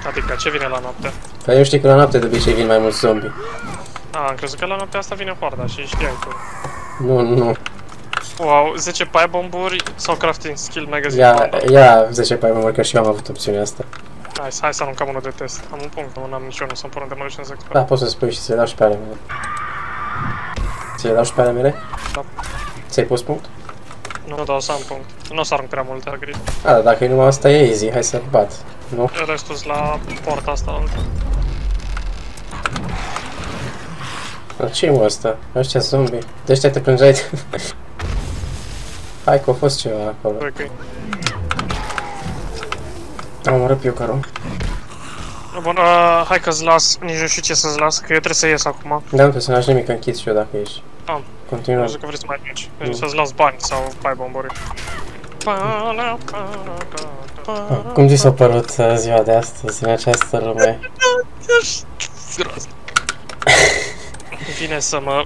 Adică, ce vine la noapte? Păi eu știu că la noapte de obicei vin mai mulți zombi. Am crezut că la noaptea asta vine hoarda și știai tu. Nu. Wow, 10 pipe bomburi sau crafting skill magazine. Ia 10 pipe-uri, că și eu am avut opțiunea asta. Hai să aruncăm unul de test. Am un punct, nu am niciunul să-mi pun în Demolitions Expert. Da, poți să spui și să-i dau și pe ale mele. Ți-le dau și pe ale mele? Da. Ți-ai pus punct? Nu, dar o să am punct. Nu o să arunc prea multe, agri. Dacă e numai asta e easy, hai să bat. Nu. Restul la poarta asta. Dar ce-i mă ăsta? Ăștia zombie. De ăștia te plângeai. Hai că a fost ceva acolo. Ok. Am omorât piocarul. Bun, hai că-ți las, nici nu știu ce să-ți las, că eu trebuie să ies acum. Da, nu personaj nimic, închid și eu dacă ești. Am. Continuăm. Nu știu că vrei să mai mergi. Deci să-ți las bani sau ai bombori. Cum ți s-a părut ziua de astăzi în această lume? Gros. Vine să mă...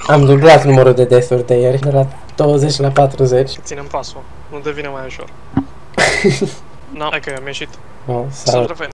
Am dublat numărul de death-uri de ieri, de la 20 la 40. Ținem pasul, nu devine mai ușor. Na, hai că mi-am ieșit. Oh, Să-l salut. revenim.